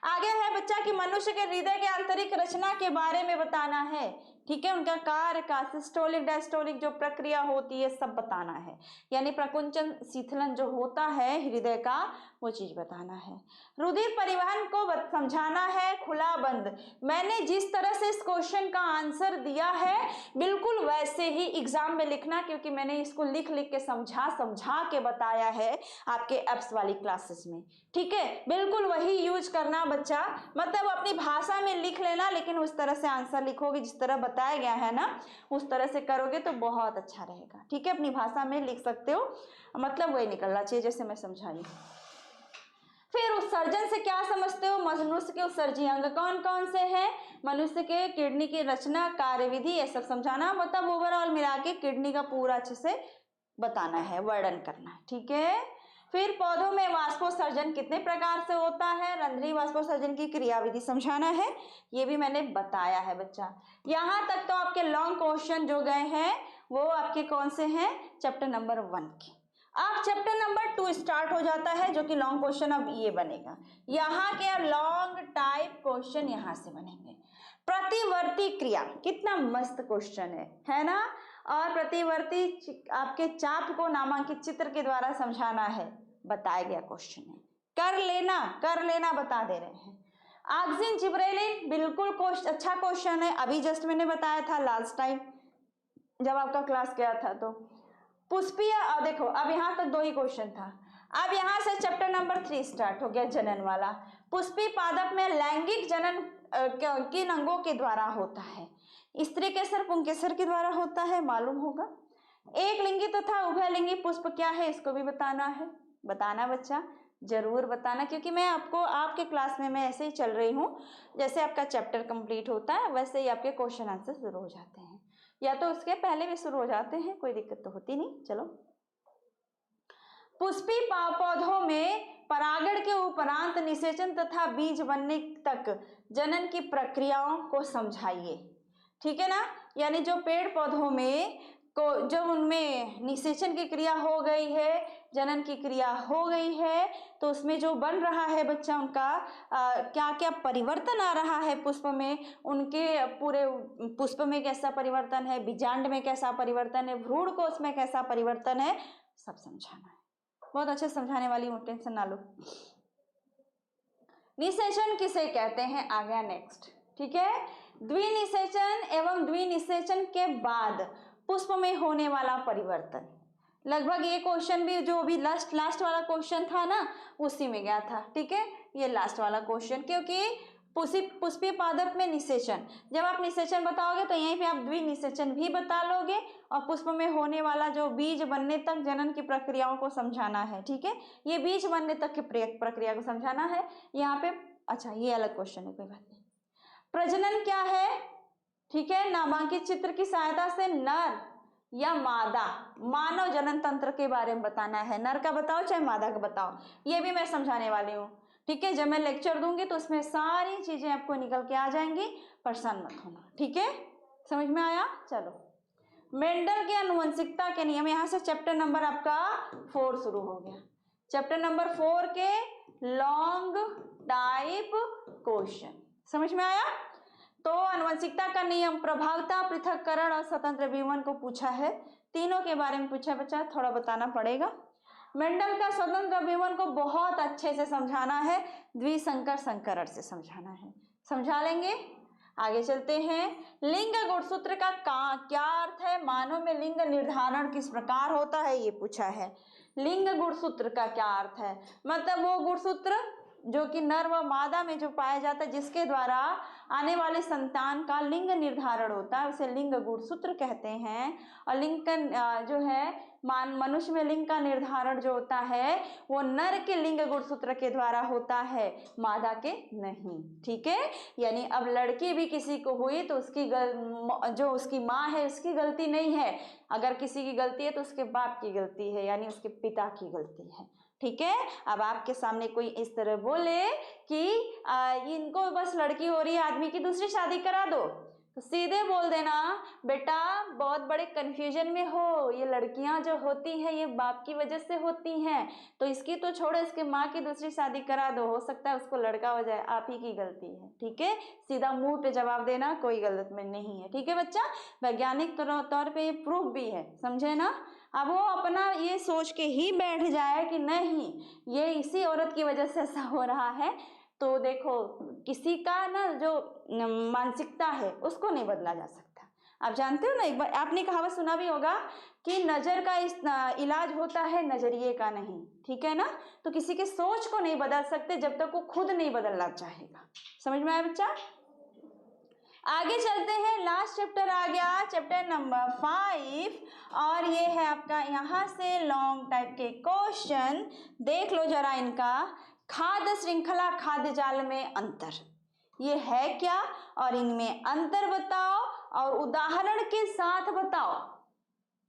आगे है बच्चा कि मनुष्य के हृदय के आंतरिक रचना के बारे में बताना है, ठीक है, उनका कार्य का, सिस्टोलिक डायस्टोलिक जो प्रक्रिया होती है सब बताना है, यानी प्रकुंचन शीतलन जो होता है हृदय का, वो चीज बताना है। रुधिर परिवहन को समझाना है, खुला बंद। मैंने जिस तरह से इस क्वेश्चन का आंसर दिया है बिल्कुल वैसे ही एग्जाम में लिखना, क्योंकि मैंने इसको लिख लिख के समझा के बताया है आपके एप्स वाली क्लासेस में, ठीक है, बिल्कुल वही यूज करना बच्चा, मतलब अपनी भाषा में लिख लेना, लेकिन उस तरह से आंसर लिखोगे जिस तरह बताया गया है ना, उस तरह से करोगे तो बहुत अच्छा रहेगा, ठीक है। अपनी भाषा में लिख सकते हो, मतलब वही निकलना चाहिए जैसे मैं समझाई। फिर उत्सर्जन से क्या समझते हो, मनुष्य के उत्सर्जी अंग कौन कौन से हैं, मनुष्य के किडनी की रचना, कार्यविधि, ये सब समझाना, मतलब ओवरऑल मिला के किडनी का पूरा अच्छे से बताना है, वर्णन करना है, ठीक है। फिर पौधों में वाष्पोत्सर्जन कितने प्रकार से होता है, रंध्रीय वाष्पोत्सर्जन की क्रियाविधि समझाना है, ये भी मैंने बताया है बच्चा। यहाँ तक तो आपके लॉन्ग क्वेश्चन जो गए हैं वो आपके कौन से हैं, चैप्टर नंबर 1 के। अब चैप्टर नंबर 2 स्टार्ट हो जाता है, जो कि लॉन्ग क्वेश्चन अब ये बनेगा, यहाँ के लॉन्ग टाइप क्वेश्चन यहाँ से बनेंगे। प्रतिवर्ती क्रिया, कितना मस्त क्वेश्चन है ना, और प्रतिवर्ती आपके चाप को नामांकित चित्र के द्वारा समझाना है, बताया गया क्वेश्चन है, कर लेना बता दे रहे हैं। ऑक्सिन जिब्रेलिन, बिल्कुल अच्छा क्वेश्चन है, अभी जस्ट मैंने बताया था लास्ट टाइम जब आपका क्लास गया था। तो पुष्पीय, देखो अब यहाँ तक 2 ही क्वेश्चन था, अब यहाँ से चैप्टर नंबर 3 स्टार्ट हो गया, जनन वाला। पुष्पी पादप में लैंगिक जनन किन अंगों के द्वारा होता है? स्त्री केसर पुंकेसर के द्वारा होता है, मालूम होगा। एक लिंगी तथा उभयलिंगी पुष्प क्या है, इसको भी बताना है। बताना बच्चा, जरूर बताना, क्योंकि मैं आपको आपके क्लास में मैं ऐसे ही चल रही हूँ, जैसे आपका चैप्टर कंप्लीट होता है वैसे ही आपके क्वेश्चन आंसर शुरू हो जाते हैं, या तो उसके पहले भी शुरू हो जाते हैं, कोई दिक्कत तो होती नहीं। चलो, पुष्पी पौधों में परागण के उपरांत निषेचन तथा बीज बनने तक जनन की प्रक्रियाओं को समझाइए। ठीक है ना, यानी जो पेड़ पौधों में को जब उनमें निषेचन की क्रिया हो गई है, जनन की क्रिया हो गई है, तो उसमें जो बन रहा है बच्चा, उनका क्या क्या परिवर्तन आ रहा है पुष्प में, उनके पूरे पुष्प में कैसा परिवर्तन है, बीजांड में कैसा परिवर्तन है, भ्रूण कोश में कैसा परिवर्तन है, सब समझाना है। बहुत अच्छे समझाने वाली हूँ, टेंशन ना लो। निषेचन किसे कहते हैं, आ गया नेक्स्ट। ठीक है, द्विनिषेचन एवं द्विनिषेचन के बाद पुष्प में होने वाला परिवर्तन। लगभग ये क्वेश्चन भी जो अभी लास्ट वाला क्वेश्चन था ना, उसी में गया था। ठीक है, ये लास्ट वाला क्वेश्चन, क्योंकि पुष्पीय पादप में निषेचन, जब आप निषेचन बताओगे तो यहीं पे आप द्विनिषेचन भी बता लोगे, और पुष्प में होने वाला जो बीज बनने तक जनन की प्रक्रियाओं को समझाना है। ठीक है, ये बीज बनने तक की प्रक्रिया को समझाना है यहाँ पे। अच्छा, ये अलग क्वेश्चन है, कोई बात नहीं। प्रजनन क्या है? ठीक है, नामांकित चित्र की सहायता से नर या मादा मानव जनन तंत्र के बारे में बताना है। नर का बताओ चाहे मादा का बताओ, ये भी मैं समझाने वाली हूँ। ठीक है, जब मैं लेक्चर दूंगी तो उसमें सारी चीजें आपको निकल के आ जाएंगी, परेशान मत होना। ठीक है, समझ में आया? चलो, मेंडल की आनुवंशिकता के नियम, यहाँ से चैप्टर नंबर आपका 4 शुरू हो गया। चैप्टर नंबर 4 के लॉन्ग टाइप क्वेश्चन समझ में आया? तो आनुवंशिकता का नियम, प्रभावता, पृथक्करण और स्वतंत्र विवरण को पूछा है, तीनों के बारे में पूछा बच्चा, थोड़ा बताना पड़ेगा। मेंडल का स्वतंत्र विवरण को बहुत अच्छे से समझाना है, द्विसंकर संकरण से समझाना है, समझा लेंगे। आगे चलते हैं, लिंग गुणसूत्र का क्या अर्थ है, मानव में लिंग निर्धारण किस प्रकार होता है, ये पूछा है। लिंग गुणसूत्र का क्या अर्थ है, मतलब वो गुणसूत्र जो कि नर व मादा में जो पाया जाता है, जिसके द्वारा आने वाले संतान का लिंग निर्धारण होता है, उसे लिंग गुणसूत्र कहते हैं। और लिंग का जो है मनुष्य में लिंग का निर्धारण जो होता है वो नर के लिंग गुणसूत्र के द्वारा होता है, मादा के नहीं। ठीक है, यानी अब लड़की भी किसी को हुई तो उसकी जो उसकी माँ है उसकी गलती नहीं है, अगर किसी की गलती है तो उसके बाप की गलती है, यानी उसके पिता की गलती है। ठीक है, अब आपके सामने कोई इस तरह बोले कि इनको बस लड़की हो रही है, आदमी की दूसरी शादी करा दो, तो सीधे बोल देना बेटा बहुत बड़े कंफ्यूजन में हो, ये लड़कियां जो होती हैं ये बाप की वजह से होती हैं, तो इसकी तो छोड़ो, इसके माँ की दूसरी शादी करा दो, हो सकता है उसको लड़का हो जाए, आप ही की गलती है। ठीक है, सीधा मुंह पे जवाब देना, कोई गलत में नहीं है। ठीक है बच्चा, वैज्ञानिक तौर पे ये प्रूफ भी है, समझे ना। अब वो अपना ये सोच के ही बैठ जाए कि नहीं ये इसी औरत की वजह से ऐसा हो रहा है, तो देखो किसी का ना जो मानसिकता है उसको नहीं बदला जा सकता। आप जानते हो ना, एक बार आपने कहावत सुना भी होगा कि नजर का इलाज होता है, नजरिए का नहीं। ठीक है ना, तो किसी की सोच को नहीं बदल सकते जब तक वो खुद नहीं बदलना चाहेगा। समझ में आया बच्चा? आगे चलते हैं, लास्ट चैप्टर आ गया, चैप्टर नंबर 5, और ये है आपका यहाँ से लॉन्ग टाइप के क्वेश्चन, देख लो जरा इनका। खाद्य श्रृंखला खाद्य जाल में अंतर, ये है क्या और इनमें अंतर बताओ और उदाहरण के साथ बताओ।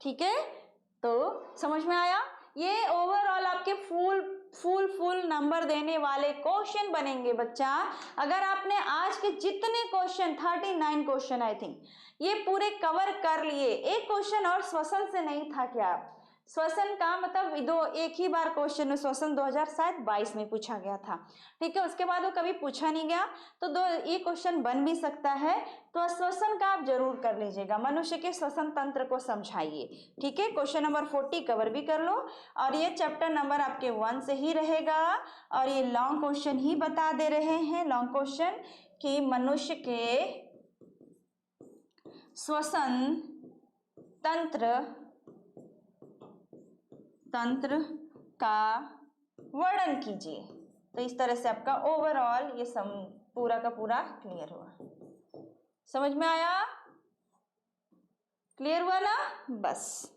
ठीक है, तो समझ में आया? ये ओवरऑल आपके फुल नंबर देने वाले क्वेश्चन बनेंगे बच्चा। अगर आपने आज के जितने क्वेश्चन 39 क्वेश्चन आई थिंक ये पूरे कवर कर लिए, एक क्वेश्चन और श्वसन से नहीं था क्या? श्वसन का मतलब दो एक ही बार क्वेश्चन में श्वसन 2022 में पूछा गया था, ठीक है। उसके बाद वो कभी पूछा नहीं गया, तो दो ये क्वेश्चन बन भी सकता है। तो श्वसन का आप जरूर कर लीजिएगा, मनुष्य के श्वसन तंत्र को समझाइए, ठीक है। क्वेश्चन नंबर 40 कवर भी कर लो, और ये चैप्टर नंबर आपके 1 से ही रहेगा, और ये लॉन्ग क्वेश्चन ही बता दे रहे हैं, लॉन्ग क्वेश्चन कि मनुष्य के श्वसन तंत्र का वर्णन कीजिए। तो इस तरह से आपका ओवरऑल ये पूरा का पूरा क्लियर हुआ। समझ में आया? क्लियर हुआ ना? बस,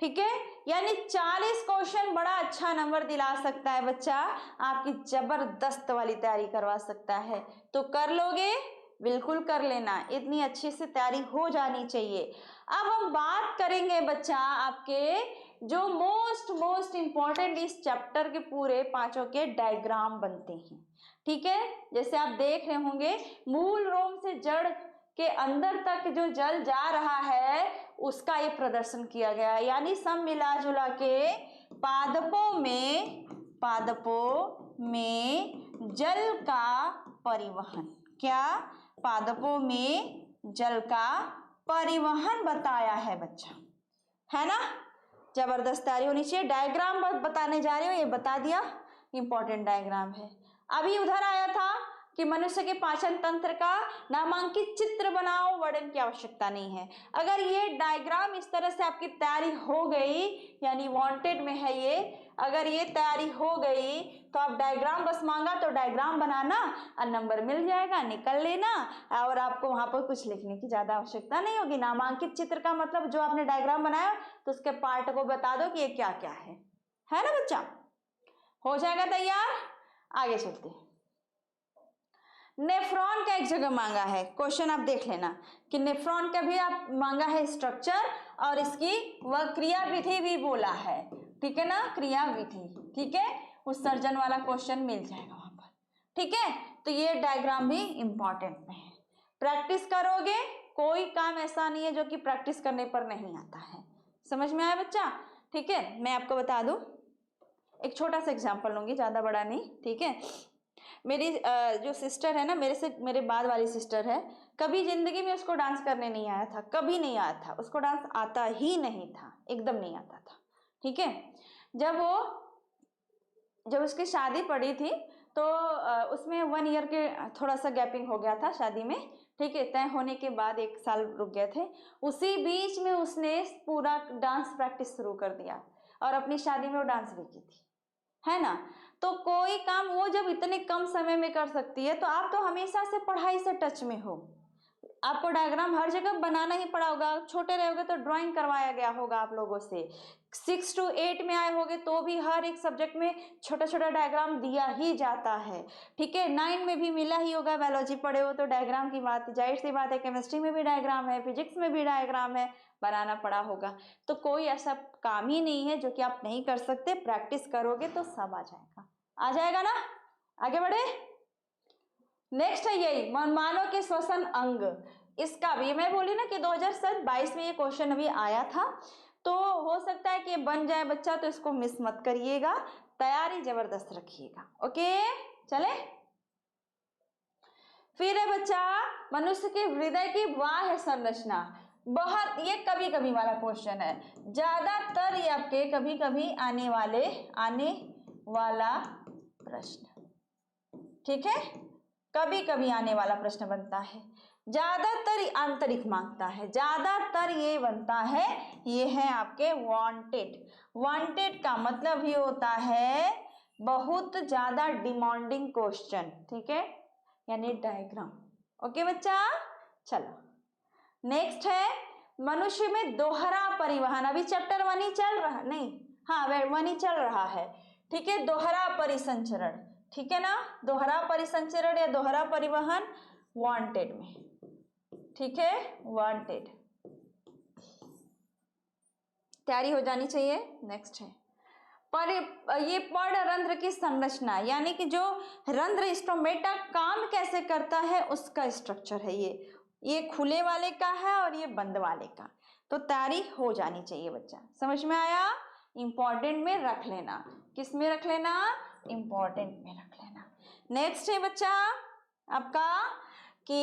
ठीक है। यानी 40 क्वेश्चन बड़ा अच्छा नंबर दिला सकता है बच्चा, आपकी जबरदस्त वाली तैयारी करवा सकता है। तो कर लोगे? बिल्कुल कर लेना, इतनी अच्छे से तैयारी हो जानी चाहिए। अब हम बात करेंगे बच्चा आपके जो मोस्ट इंपॉर्टेंट इस चैप्टर के पूरे 5 के डायग्राम बनते हैं, ठीक है। जैसे आप देख रहे होंगे, मूल रोम से जड़ के अंदर तक जो जल जा रहा है उसका ये प्रदर्शन किया गया है। यानी सब मिला जुला के पादपों में जल का परिवहन, क्या? पादपों में जल का परिवहन बताया है बच्चा, है ना। जबरदस्त तैयारी होनी चाहिए। डायग्राम बताने जा रही हूँ, ये बता दिया, इंपॉर्टेंट डायग्राम है। अभी उधर आया था कि मनुष्य के पाचन तंत्र का नामांकित चित्र बनाओ, वर्णन की आवश्यकता नहीं है। अगर ये डायग्राम इस तरह से आपकी तैयारी हो गई, यानी वांटेड में है ये, अगर ये तैयारी हो गई तो आप डायग्राम बस मांगा तो डायग्राम बनाना और नंबर मिल जाएगा, निकल लेना, और आपको वहां पर कुछ लिखने की ज्यादा आवश्यकता नहीं होगी। नामांकित चित्र का मतलब जो आपने डायग्राम बनाया तो उसके पार्ट को बता दो कि ये क्या क्या है ना बच्चा। हो जाएगा तैयार? आगे चलते हैं। नेफ्रॉन का एक जगह मांगा है क्वेश्चन, आप देख लेना कि नेफ्रॉन का भी आप मांगा है स्ट्रक्चर, और इसकी वह क्रिया विधि भी बोला है, ठीक है ना, क्रिया विधि, ठीक है। उत्सर्जन वाला क्वेश्चन मिल जाएगा वहां पर, ठीक है। तो ये डायग्राम भी इंपॉर्टेंट में है, प्रैक्टिस करोगे, कोई काम ऐसा नहीं है जो कि प्रैक्टिस करने पर नहीं आता है। समझ में आया बच्चा? ठीक है। मैं आपको बता दूं, एक छोटा सा एग्जाम्पल लूंगी, ज्यादा बड़ा नहीं, ठीक है। मेरी जो सिस्टर है ना, मेरे बाद वाली सिस्टर है, कभी जिंदगी में उसको डांस करने नहीं आया था, कभी नहीं आया था, उसको डांस आता ही नहीं था, एकदम नहीं आता था, ठीक है। जब उसकी शादी पड़ी थी तो उसमें 1 ईयर के थोड़ा सा गैपिंग हो गया था शादी में, ठीक है। तय होने के बाद 1 साल रुक गए थे, उसी बीच में उसने पूरा डांस प्रैक्टिस शुरू कर दिया, और अपनी शादी में वो डांस भी की थी, है ना। तो कोई काम वो जब इतने कम समय में कर सकती है, तो आप तो हमेशा से पढ़ाई से टच में हो, आपको डायग्राम हर जगह बनाना ही पड़ा होगा। छोटे रहोगे तो ड्राइंग करवाया गया होगा आप लोगों से, 6 to 8 में आए होगे तो भी हर एक सब्जेक्ट में छोटा छोटा डायग्राम दिया ही जाता है, ठीक है। 9 में भी मिला ही होगा, बायोलॉजी पढ़े हो तो डायग्राम की बात जाहिर सी बात है, केमिस्ट्री में भी डायग्राम है, फिजिक्स में भी डायग्राम है, बनाना पड़ा होगा। तो कोई ऐसा काम ही नहीं है जो कि आप नहीं कर सकते, प्रैक्टिस करोगे तो सब आ जाएगा ना। आगे बढ़े। नेक्स्ट है यही मानव के श्वसन अंग, इसका भी मैं बोली ना कि 2022 में ये क्वेश्चन अभी आया था, तो हो सकता है कि ये बन जाए बच्चा, तो इसको मिस मत करिएगा, तैयारी जबरदस्त रखिएगा, ओके। चले फिर है बच्चा मनुष्य के हृदय की बाह्य संरचना, बहुत ये कभी कभी वाला क्वेश्चन है, ज्यादातर ये आपके कभी कभी आने वाला प्रश्न, ठीक है, कभी कभी आने वाला प्रश्न बनता है। ज्यादातर आंतरिक मांगता है, ज्यादातर ये बनता है, ये है आपके वांटेड का मतलब ही होता है बहुत ज्यादा डिमांडिंग क्वेश्चन, ठीक है, यानी डायग्राम, ओके बच्चा। चलो नेक्स्ट है मनुष्य में दोहरा परिवहन, अभी चैप्टर 1 ही चल रहा, नहीं हाँ 1 ही चल रहा है, ठीक है। दोहरा परिसंचरण, ठीक है ना, दोहरा परिसंचरण या दोहरा परिवहन वांटेड में, ठीक है, वांटेड, तैयारी हो जानी चाहिए। नेक्स्ट है ये पर्णरंध्र की संरचना, यानी कि जो रंध्र स्टोमेटा काम कैसे करता है उसका स्ट्रक्चर है ये खुले वाले का है और ये बंद वाले का, तो तैयारी हो जानी चाहिए बच्चा। समझ में आया? इंपॉर्टेंट में रख लेना। किस में रख लेना? इंपॉर्टेंट में रख लेना। नेक्स्ट है बच्चा आपका कि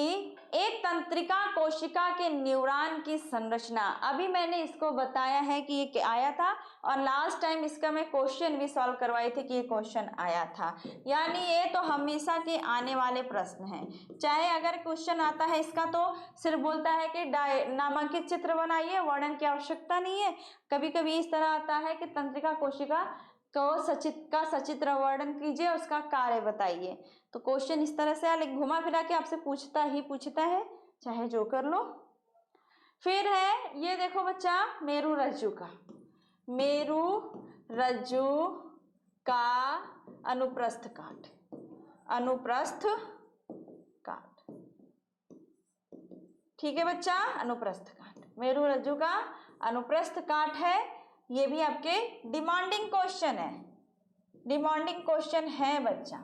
एक तंत्रिका कोशिका के न्यूरॉन की संरचना। अभी मैंने इसको बताया है कि ये आया था, और लास्ट टाइम इसका मैं क्वेश्चन भी सॉल्व करवाई थी कि ये क्वेश्चन आया था। यानी ये तो हमेशा के आने वाले प्रश्न हैं। चाहे अगर क्वेश्चन आता है इसका तो सिर्फ बोलता है कि नामांकित चित्र बनाइए, वर्णन की आवश्यकता नहीं है। कभी कभी इस तरह आता है कि तंत्रिका कोशिका को सचित्र वर्णन कीजिए, उसका कार्य बताइए। तो क्वेश्चन इस तरह से घुमा फिरा के आपसे पूछता है, चाहे जो कर लो। फिर है ये देखो बच्चा, मेरु रज्जु का अनुप्रस्थ काट। ठीक है बच्चा, अनुप्रस्थ काट, मेरु रज्जु का अनुप्रस्थ काट है। ये भी आपके डिमांडिंग क्वेश्चन है बच्चा,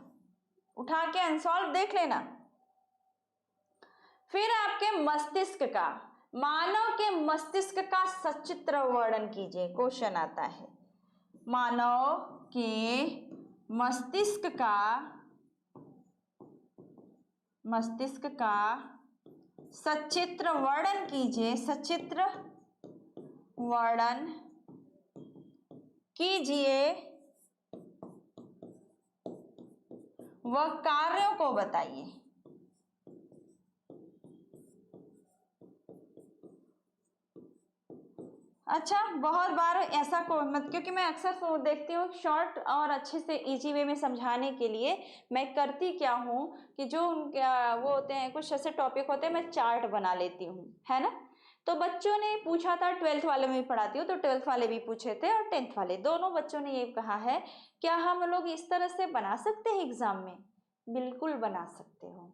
उठा के अनसॉल्व देख लेना। फिर आपके मस्तिष्क का, मानव के मस्तिष्क का सचित्र वर्णन कीजिए, क्वेश्चन आता है। मानव के मस्तिष्क का सचित्र वर्णन कीजिए, वह कार्यों को बताइए। अच्छा, बहुत बार ऐसा क्योंकि मैं अक्सर देखती हूँ शॉर्ट और अच्छे से इजी वे में समझाने के लिए मैं करती क्या हूँ कि जो उनके वो होते हैं, कुछ ऐसे टॉपिक होते हैं, मैं चार्ट बना लेती हूँ, है ना। तो बच्चों ने पूछा था, 12th वाले में भी पढ़ाती हूँ, तो 12th वाले भी पूछे थे और 10th वाले, दोनों बच्चों ने ये कहा है, क्या हम लोग इस तरह से बना सकते हैं एग्जाम में? बिल्कुल बना सकते हो,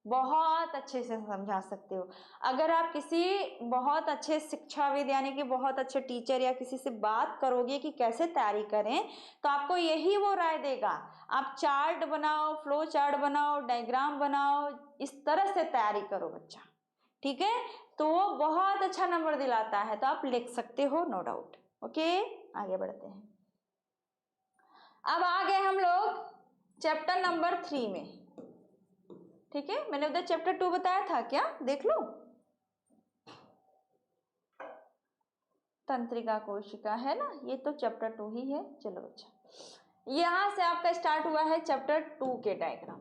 बहुत अच्छे से समझा सकते हो। अगर आप किसी बहुत अच्छे शिक्षाविद यानी कि बहुत अच्छे टीचर या किसी से बात करोगे कि कैसे तैयारी करें, तो आपको यही वो राय देगा। आप चार्ट बनाओ, फ्लो चार्ट बनाओ, डायग्राम बनाओ, इस तरह से तैयारी करो बच्चा, ठीक है। तो वो बहुत अच्छा नंबर दिलाता है, तो आप लिख सकते हो, नो डाउट। ओके, आगे बढ़ते हैं। अब आ गए हम लोग चैप्टर नंबर 3 में, ठीक है। मैंने उधर चैप्टर 2 बताया था क्या, देख लो। तंत्रिका कोशिका है ना, ये तो चैप्टर 2 ही है। चलो अच्छा, यहां से आपका स्टार्ट हुआ है चैप्टर 2 के डायग्राम,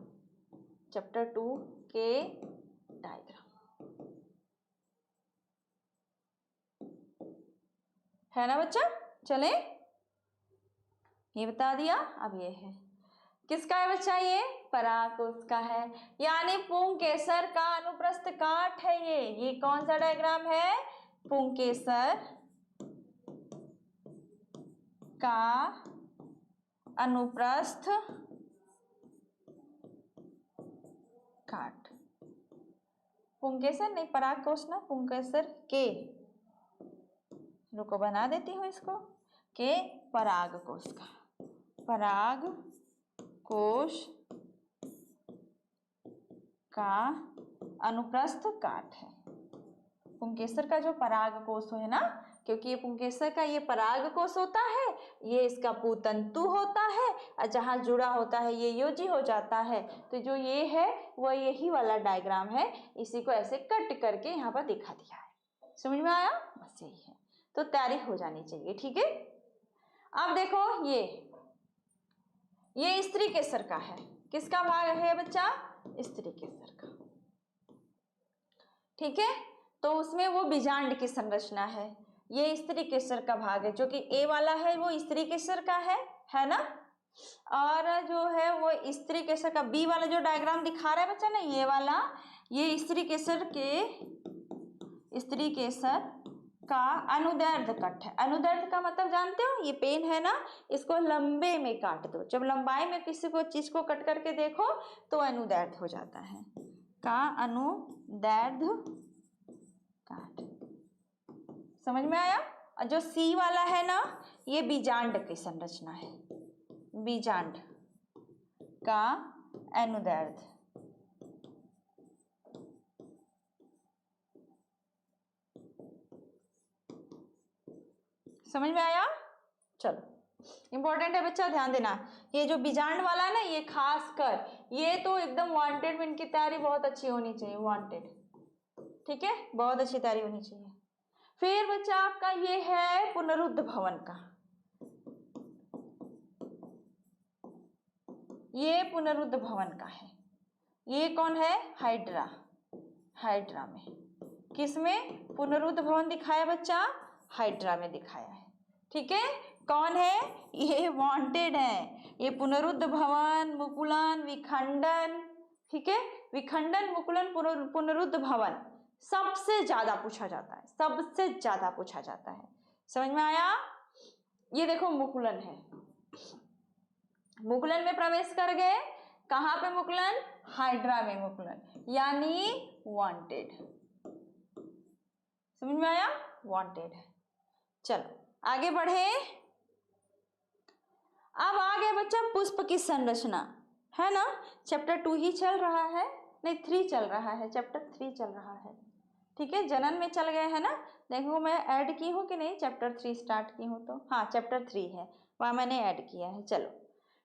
है ना बच्चा। चले, ये बता दिया। अब ये है किसका है बच्चा, ये परागकोश का है, यानी पुंकेसर का अनुप्रस्थ काट है ये कौन सा डायग्राम है? पुंकेसर का अनुप्रस्थ काट। पुंकेसर नहीं, परागकोश ना, पुंकेसर के, रुको बना देती हूँ इसको, के परागकोश का, परागकोश का अनुप्रस्थ काट है। पुंकेसर का जो परागकोश है ना, क्योंकि ये पुंकेसर का ये परागकोश होता है, ये इसका पुतंतु होता है, और जहाँ जुड़ा होता है ये योजी हो जाता है। तो जो ये है वो यही वाला डायग्राम है, इसी को ऐसे कट करके यहाँ पर दिखा दिया है। समझ में आया? बस यही है, तो तैयारी हो जानी चाहिए, ठीक है। अब देखो ये स्त्री केसर का है, किसका भाग है बच्चा? स्त्री केसर का, ठीक है। तो उसमें वो बीजांड की संरचना है, ये स्त्री केसर का भाग है, जो कि ए वाला है वो स्त्री केसर का है ना। और जो है वो स्त्री केसर का बी वाला जो डायग्राम दिखा रहा है बच्चा ना, ये वाला, ये स्त्री केसर का अनुदैर्ध्य कट है। अनुदैर्ध्य का मतलब जानते हो, ये पेन है ना, इसको लंबे में काट दो, जब लंबाई में किसी को चीज को कट करके देखो तो अनुदैर्ध्य हो जाता है, का अनुदैर्ध्य काट। समझ में आया? और जो सी वाला है ना, ये बीजांड की संरचना है, बीजांड का अनुदैर्ध्य। समझ में आया? चलो इंपॉर्टेंट है बच्चा, ध्यान देना। ये जो बीजांड वाला है ना, ये खास कर ये तो एकदम वांटेड में इनकी तैयारी बहुत अच्छी होनी चाहिए, वांटेड, ठीक है, बहुत अच्छी तैयारी होनी चाहिए। फिर बच्चा आपका ये है पुनरुद्ध भवन का, ये पुनरुद्ध भवन का है। ये कौन है? हाइड्रा, हाइड्रा में, किसमें? पुनरुद्ध भवन दिखाया बच्चा, हाइड्रा में दिखाया है, ठीक है। कौन है? ये वांटेड है। ये पुनरुद्ध भवन, मुकुलन, विखंडन, ठीक है, विखंडन, मुकुलन, पुनरुद्ध भवन सबसे ज्यादा पूछा जाता है, सबसे ज्यादा पूछा जाता है। समझ में आया? ये देखो मुकुलन है, मुकुलन में प्रवेश कर गए। कहां पे मुकुलन? हाइड्रा में मुकुलन, यानी वांटेड। समझ में आया? वांटेड है। चलो आगे बढ़े। अब आ गया बच्चा पुष्प की संरचना, है ना। चैप्टर 2 ही चल रहा है, नहीं 3 चल रहा है, चैप्टर 3 चल रहा है, ठीक है। जनन में चल गए है ना। देखो मैं ऐड की हूँ कि नहीं, चैप्टर 3 स्टार्ट की हूँ तो, हाँ चैप्टर 3 है, वहाँ मैंने ऐड किया है। चलो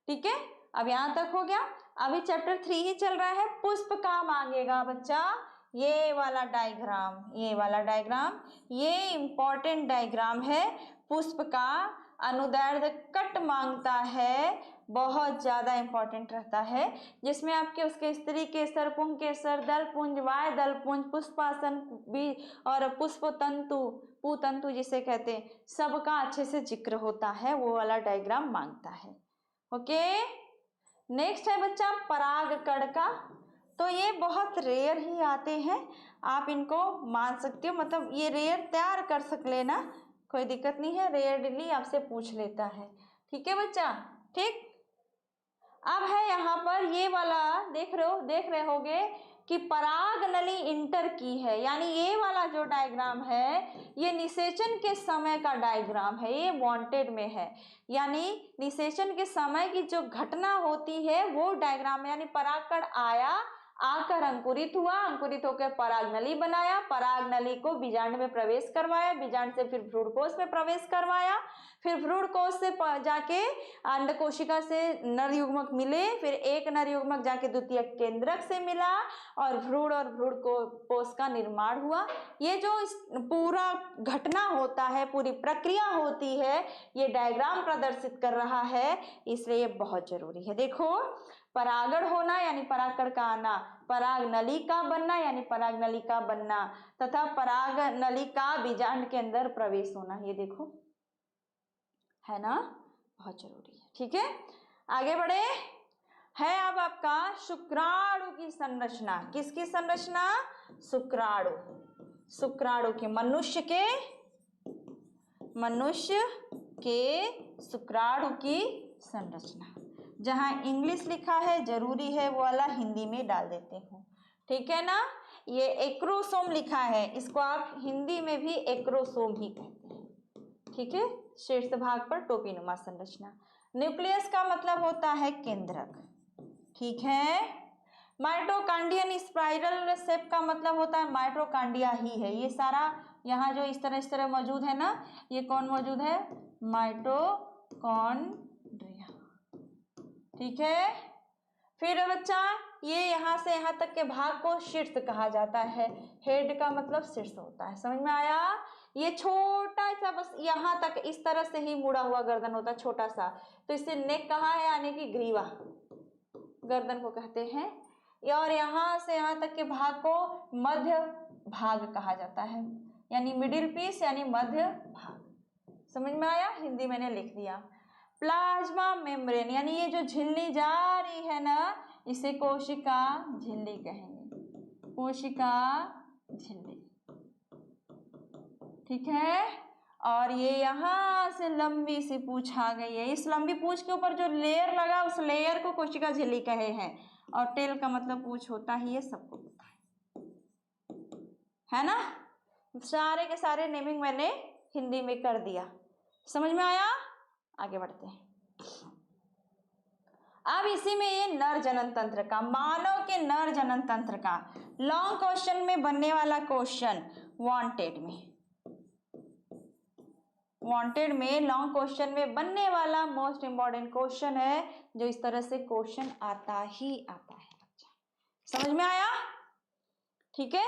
ठीक है, अब यहाँ तक हो गया। अभी चैप्टर 3 ही चल रहा है। पुष्प का मांगेगा बच्चा ये वाला डायग्राम, ये वाला डायग्राम, ये इंपॉर्टेंट डायग्राम है। पुष्प का अनुदैर्ध्य कट मांगता है, बहुत ज्यादा इंपॉर्टेंट रहता है, जिसमें आपके उसके स्त्री केसर, पुंग केसर, दल पुंज, वाय दल पुंज, पुष्पासन भी और पुष्प तंतु, पुतंतु जिसे कहते हैं, सबका अच्छे से जिक्र होता है, वो वाला डायग्राम मांगता है। ओके, नेक्स्ट है बच्चा परागकण का। तो ये बहुत रेयर ही आते हैं, आप इनको मान सकते हो, मतलब ये रेयर तैयार कर सक लेना, कोई दिक्कत नहीं है, रेयरली आपसे पूछ लेता है, ठीक है बच्चा, ठीक। अब है यहाँ पर ये वाला, देख रहे होगे कि पराग नली इंटर की है, यानी ये वाला जो डायग्राम है ये निषेचन के समय का डायग्राम है, ये वांटेड में है, यानी निषेचन के समय की जो घटना होती है वो डायग्राम, यानी परागकण आया, आकर अंकुरित हुआ, अंकुरित होकर पराग नली बनाया, पराग नली को बीजांड में प्रवेश करवाया, बीजांड से फिर भ्रूण कोश में प्रवेश करवाया, फिर भ्रूण कोश से जाके अंड कोशिका से नर युग्मक मिले, फिर एक नर युग्मक जाके द्वितीय केंद्रक से मिला और भ्रूण कोश का निर्माण हुआ। ये जो पूरा घटना होता है, पूरी प्रक्रिया होती है, ये डायग्राम प्रदर्शित कर रहा है, इसलिए ये बहुत जरूरी है। देखो, परागण होना यानी परागकण का आना, पराग नली का बनना यानी पराग नली का बनना, तथा पराग नली का बीजांड के अंदर प्रवेश होना, ये देखो है ना, बहुत जरूरी है, ठीक है। आगे बढ़े, है अब आपका शुक्राणु की संरचना। किसकी संरचना? शुक्राणु, शुक्राणु के, मनुष्य के शुक्राणु की संरचना। जहां इंग्लिश लिखा है जरूरी है वो वाला हिंदी में डाल देते हूँ, ठीक है ना। ये एक्रोसोम लिखा है, इसको आप हिंदी में भी एक्रोसोम ही कहते हैं, ठीक है। शीर्ष भाग पर टोपीनुमा संरचना। न्यूक्लियस का मतलब होता है केंद्रक, ठीक है। माइटोकांडियन स्पाइरल शेप का मतलब होता है माइटोकांडिया ही है, ये सारा यहाँ जो इस तरह मौजूद है ना, ये कौन मौजूद है? माइटोकॉन्ड्रिया, ठीक है। फिर बच्चा ये यहाँ से यहाँ तक के भाग को शीर्ष कहा जाता है, हेड का मतलब शीर्ष होता है, समझ में आया। ये छोटा सा, बस यहाँ तक इस तरह से ही मुड़ा हुआ गर्दन होता है, छोटा सा, तो इसे नेक कहा है, यानी कि ग्रीवा गर्दन को कहते हैं। और यहाँ से यहाँ तक के भाग को मध्य भाग कहा जाता है, यानी मिडिल पीस, यानी मध्य भाग। समझ में आया? हिंदी मैंने लिख दिया। प्लाज्मा मेम्ब्रेन, यानी ये जो झिल्ली जा रही है ना, इसे कोशिका झिल्ली कहेंगे, कोशिका झिल्ली, ठीक है। और ये यहाँ से लंबी सी पूंछ आ गई है, इस लंबी पूंछ के ऊपर जो लेयर लगा उस लेयर को कोशिका झिल्ली कहे हैं, और टेल का मतलब पूंछ होता ही है, सबको पता है ना। सारे के सारे नेमिंग मैंने हिंदी में कर दिया, समझ में आया। आगे बढ़ते हैं। अब इसी में ये नर जनन तंत्र का, मानव के नर जनन तंत्र का लॉन्ग क्वेश्चन में बनने वाला क्वेश्चन, वांटेड में, वांटेड में लॉन्ग क्वेश्चन में बनने वाला मोस्ट इंपॉर्टेंट क्वेश्चन है, जो इस तरह से क्वेश्चन आता ही आता है। समझ में आया? ठीक है।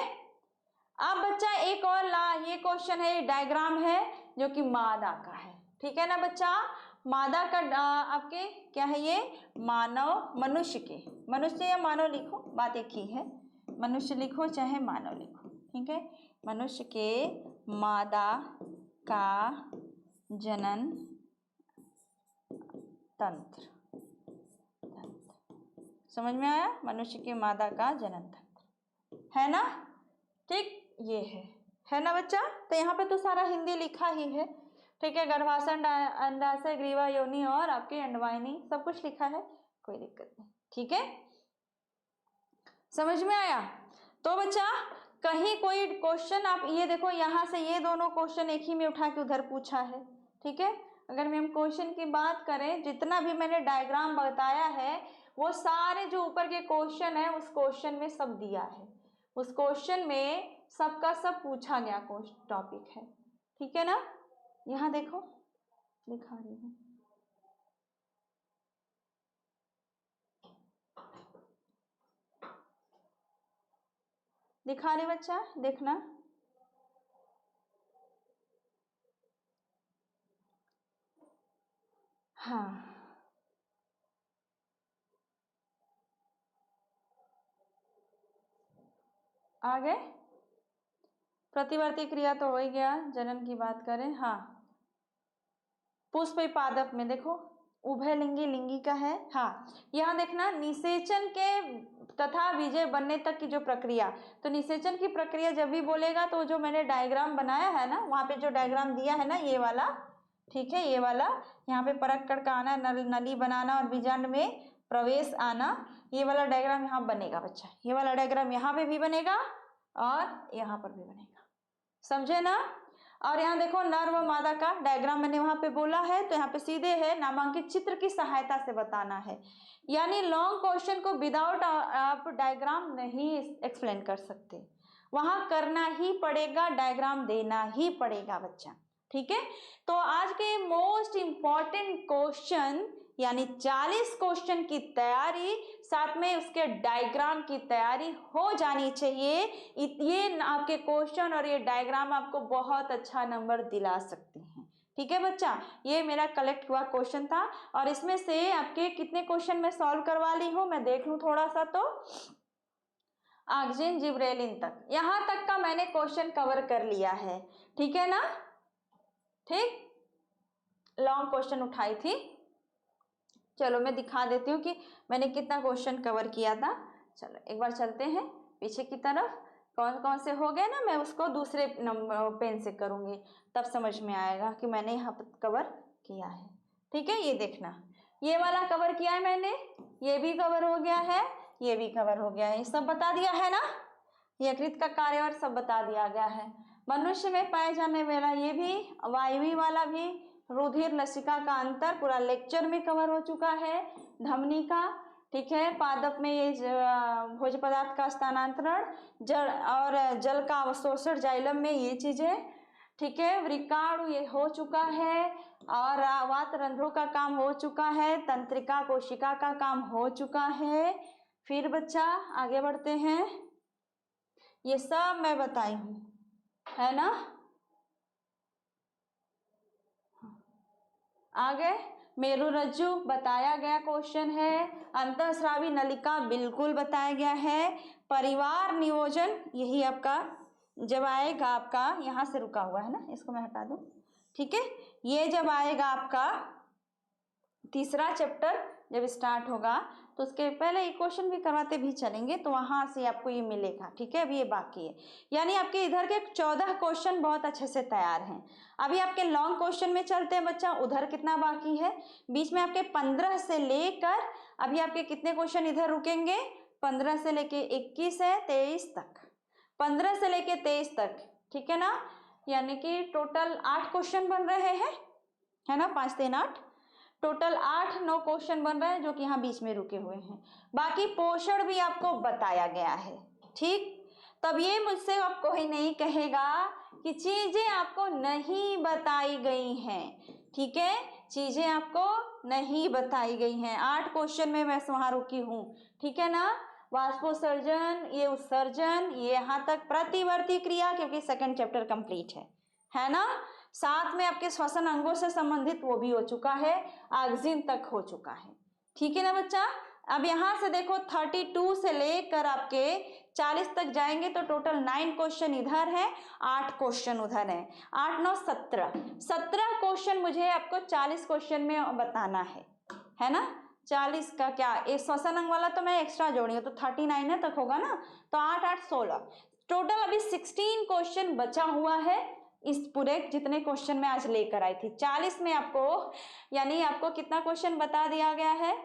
अब बच्चा एक और ये क्वेश्चन है, डायग्राम है जो कि मादा का है। ठीक है ना बच्चा? मादा का आपके क्या है ये? मानव, मनुष्य के, मनुष्य या मानव लिखो, बात एक ही है, मनुष्य लिखो चाहे मानव लिखो। ठीक है, मनुष्य के मादा का जनन तंत्र। समझ में आया? मनुष्य के मादा का जनन तंत्र है ना? ठीक, ये है ना बच्चा? तो यहाँ पे तो सारा हिंदी लिखा ही है। ठीक है, गर्भाशय, अंडाशय, ग्रीवा, योनि और आपके अंडवाहिनी सब कुछ लिखा है, कोई दिक्कत नहीं। ठीक है, समझ में आया? तो बच्चा कहीं कोई क्वेश्चन आप ये देखो, यहाँ से ये दोनों क्वेश्चन एक ही में उठा के उधर पूछा है। ठीक है, अगर हम क्वेश्चन की बात करें, जितना भी मैंने डायग्राम बताया है वो सारे जो ऊपर के क्वेश्चन है उस क्वेश्चन में सब दिया है, उस क्वेश्चन में सबका सब पूछा गया टॉपिक है। ठीक है ना? यहाँ देखो दिखा रही हूँ, दिखा रही बच्चा, देखना। हाँ, आगे प्रतिवर्ती क्रिया तो हो ही गया। जनन की बात करें, हाँ, पुष्प पादप में देखो उभयलिंगी लिंगी का है। हाँ, यहाँ देखना निषेचन के तथा बीजे बनने तक की जो प्रक्रिया, तो निषेचन की प्रक्रिया जब भी बोलेगा तो जो मैंने डायग्राम बनाया है ना, वहाँ पे जो डायग्राम दिया है ना ये वाला, ठीक है, ये वाला, यहाँ पे परक कण का आना, नली बनाना और बीजांड में प्रवेश आना, ये वाला डायग्राम यहाँ बनेगा बच्चा। ये वाला डायग्राम यहाँ पे भी बनेगा और यहाँ पर भी बनेगा, समझे ना? और यहाँ देखो नर व मादा का डायग्राम मैंने वहां पे बोला है, तो यहाँ पे सीधे है नामांकित चित्र की सहायता से बताना है। यानी लॉन्ग क्वेश्चन को विदाउट आप डायग्राम नहीं एक्सप्लेन कर सकते, वहां करना ही पड़ेगा, डायग्राम देना ही पड़ेगा बच्चा। ठीक है, तो आज के मोस्ट इंपॉर्टेंट क्वेश्चन यानी 40 क्वेश्चन की तैयारी, साथ में उसके डायग्राम की तैयारी हो जानी चाहिए। ये आपके क्वेश्चन और ये डायग्राम आपको बहुत अच्छा नंबर दिला सकते हैं। ठीक है बच्चा, ये मेरा कलेक्ट हुआ क्वेश्चन था और इसमें से आपके कितने क्वेश्चन मैं सॉल्व करवा ली हूँ, मैं देख लूँ थोड़ा सा। तो ऑक्सीजन जिब्रेलिन तक, यहाँ तक का मैंने क्वेश्चन कवर कर लिया है। ठीक है ना? ठीक, लॉन्ग क्वेश्चन उठाई थी। चलो मैं दिखा देती हूँ कि मैंने कितना क्वेश्चन कवर किया था। चलो एक बार चलते हैं पीछे की तरफ, कौन कौन से हो गए ना, मैं उसको दूसरे नंबर पेन से करूँगी, तब समझ में आएगा कि मैंने यहाँ पर कवर किया है। ठीक है, ये देखना, ये वाला कवर किया है मैंने, ये भी कवर हो गया है, ये भी कवर हो गया है, ये सब बता दिया है ना, यकृत का कार्य और सब बता दिया गया है। मनुष्य में पाए जाने वाला ये भी, वायवी वाला भी, रुधिर लसिका का अंतर पूरा लेक्चर में कवर हो चुका है, धमनी का, ठीक है, पादप में ये भोज्य पदार्थ का स्थानांतरण, जल और जल का अवशोषण जाइलम में, ये चीजें, ठीक है, वृक्काणु ये हो चुका है, और वात रंध्रों का काम हो चुका है, तंत्रिका कोशिका का काम हो चुका है। फिर बच्चा आगे बढ़ते हैं, ये सब मैं बताई हूँ, है ना? आगे मेरुरज्जु बताया गया क्वेश्चन है, अंतःस्रावी नलिका बिल्कुल बताया गया है, परिवार नियोजन यही आपका जब आएगा, आपका यहाँ से रुका हुआ है ना, इसको मैं हटा दूँ, ठीक है, ये जब आएगा आपका तीसरा चैप्टर जब स्टार्ट होगा तो उसके पहले ये क्वेश्चन भी करवाते भी चलेंगे, तो वहां से आपको ये मिलेगा। ठीक है, अभी ये बाकी है, यानी आपके इधर के 14 क्वेश्चन बहुत अच्छे से तैयार हैं। अभी आपके लॉन्ग क्वेश्चन में चलते हैं बच्चा, उधर कितना बाकी है, बीच में आपके 15 से लेकर अभी आपके कितने क्वेश्चन इधर रुकेंगे, 15 से लेके 21 है 23 तक, 15 से लेके 23 तक, ठीक है ना, यानी कि टोटल 8 क्वेश्चन बन रहे हैं, है ना, 5 3 8, टोटल 8-9 क्वेश्चन बन रहे हैं जो कि यहाँ बीच में रुके हुए हैं। बाकी पोषण भी आपको बताया गया है। ठीक, तब ये मुझसे अब कोई नहीं कहेगा कि चीजें आपको नहीं बताई गई हैं, ठीक है, चीजें आपको नहीं बताई गई हैं। 8 क्वेश्चन में मैं वहां रुकी हूं, ठीक है ना। वाष्पोत्सर्जन, ये उत्सर्जन, ये यहाँ तक प्रतिवर्ती क्रिया, क्योंकि सेकंड चैप्टर कंप्लीट है ना। साथ में आपके श्वसन अंगों से संबंधित वो भी हो चुका है, ऑक्सीजन तक हो चुका है, ठीक है ना बच्चा। अब यहां से देखो 32 से लेकर आपके 40 तक जाएंगे तो टोटल 9 क्वेश्चन इधर है, 8 क्वेश्चन उधर है, 8 9 17 क्वेश्चन मुझे आपको 40 क्वेश्चन में बताना है ना। 40 का क्या, एक श्वसन अंग वाला तो मैं एक्स्ट्रा जोड़ी हूँ तो 39 तक होगा ना, तो 8 8 16 टोटल अभी 16 क्वेश्चन बचा हुआ है इस पूरे जितने क्वेश्चन मैं आज लेकर आई थी। 40 में आपको यानी आपको कितना क्वेश्चन बता दिया गया है,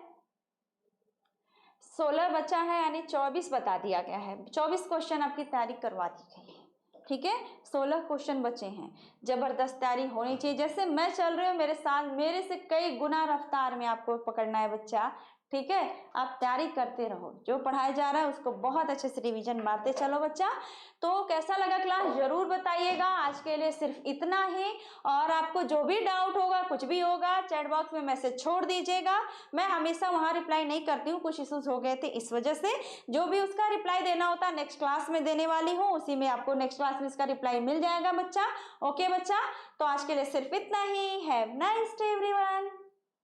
16 बचा है, यानी 24 बता दिया गया है। 24 क्वेश्चन आपकी तैयारी करवा दी गई है, ठीक है। 16 क्वेश्चन बचे हैं, जबरदस्त तैयारी होनी चाहिए। जैसे मैं चल रही हूँ मेरे साथ, मेरे से कई गुना रफ्तार में आपको पकड़ना है बच्चा, ठीक है। आप तैयारी करते रहो, जो पढ़ाया जा रहा है उसको बहुत अच्छे से रिवीजन मारते चलो बच्चा। तो कैसा लगा क्लास जरूर बताइएगा। आज के लिए सिर्फ इतना ही, और आपको जो भी डाउट होगा, कुछ भी होगा, चैट बॉक्स में मैसेज छोड़ दीजिएगा। मैं हमेशा वहां रिप्लाई नहीं करती हूँ, कुछ इश्यूज हो गए थे इस वजह से। जो भी उसका रिप्लाई देना होता है नेक्स्ट क्लास में देने वाली हूँ, उसी में आपको नेक्स्ट क्लास में इसका रिप्लाई मिल जाएगा बच्चा। ओके बच्चा, तो आज के लिए सिर्फ इतना ही। Have nice day everyone.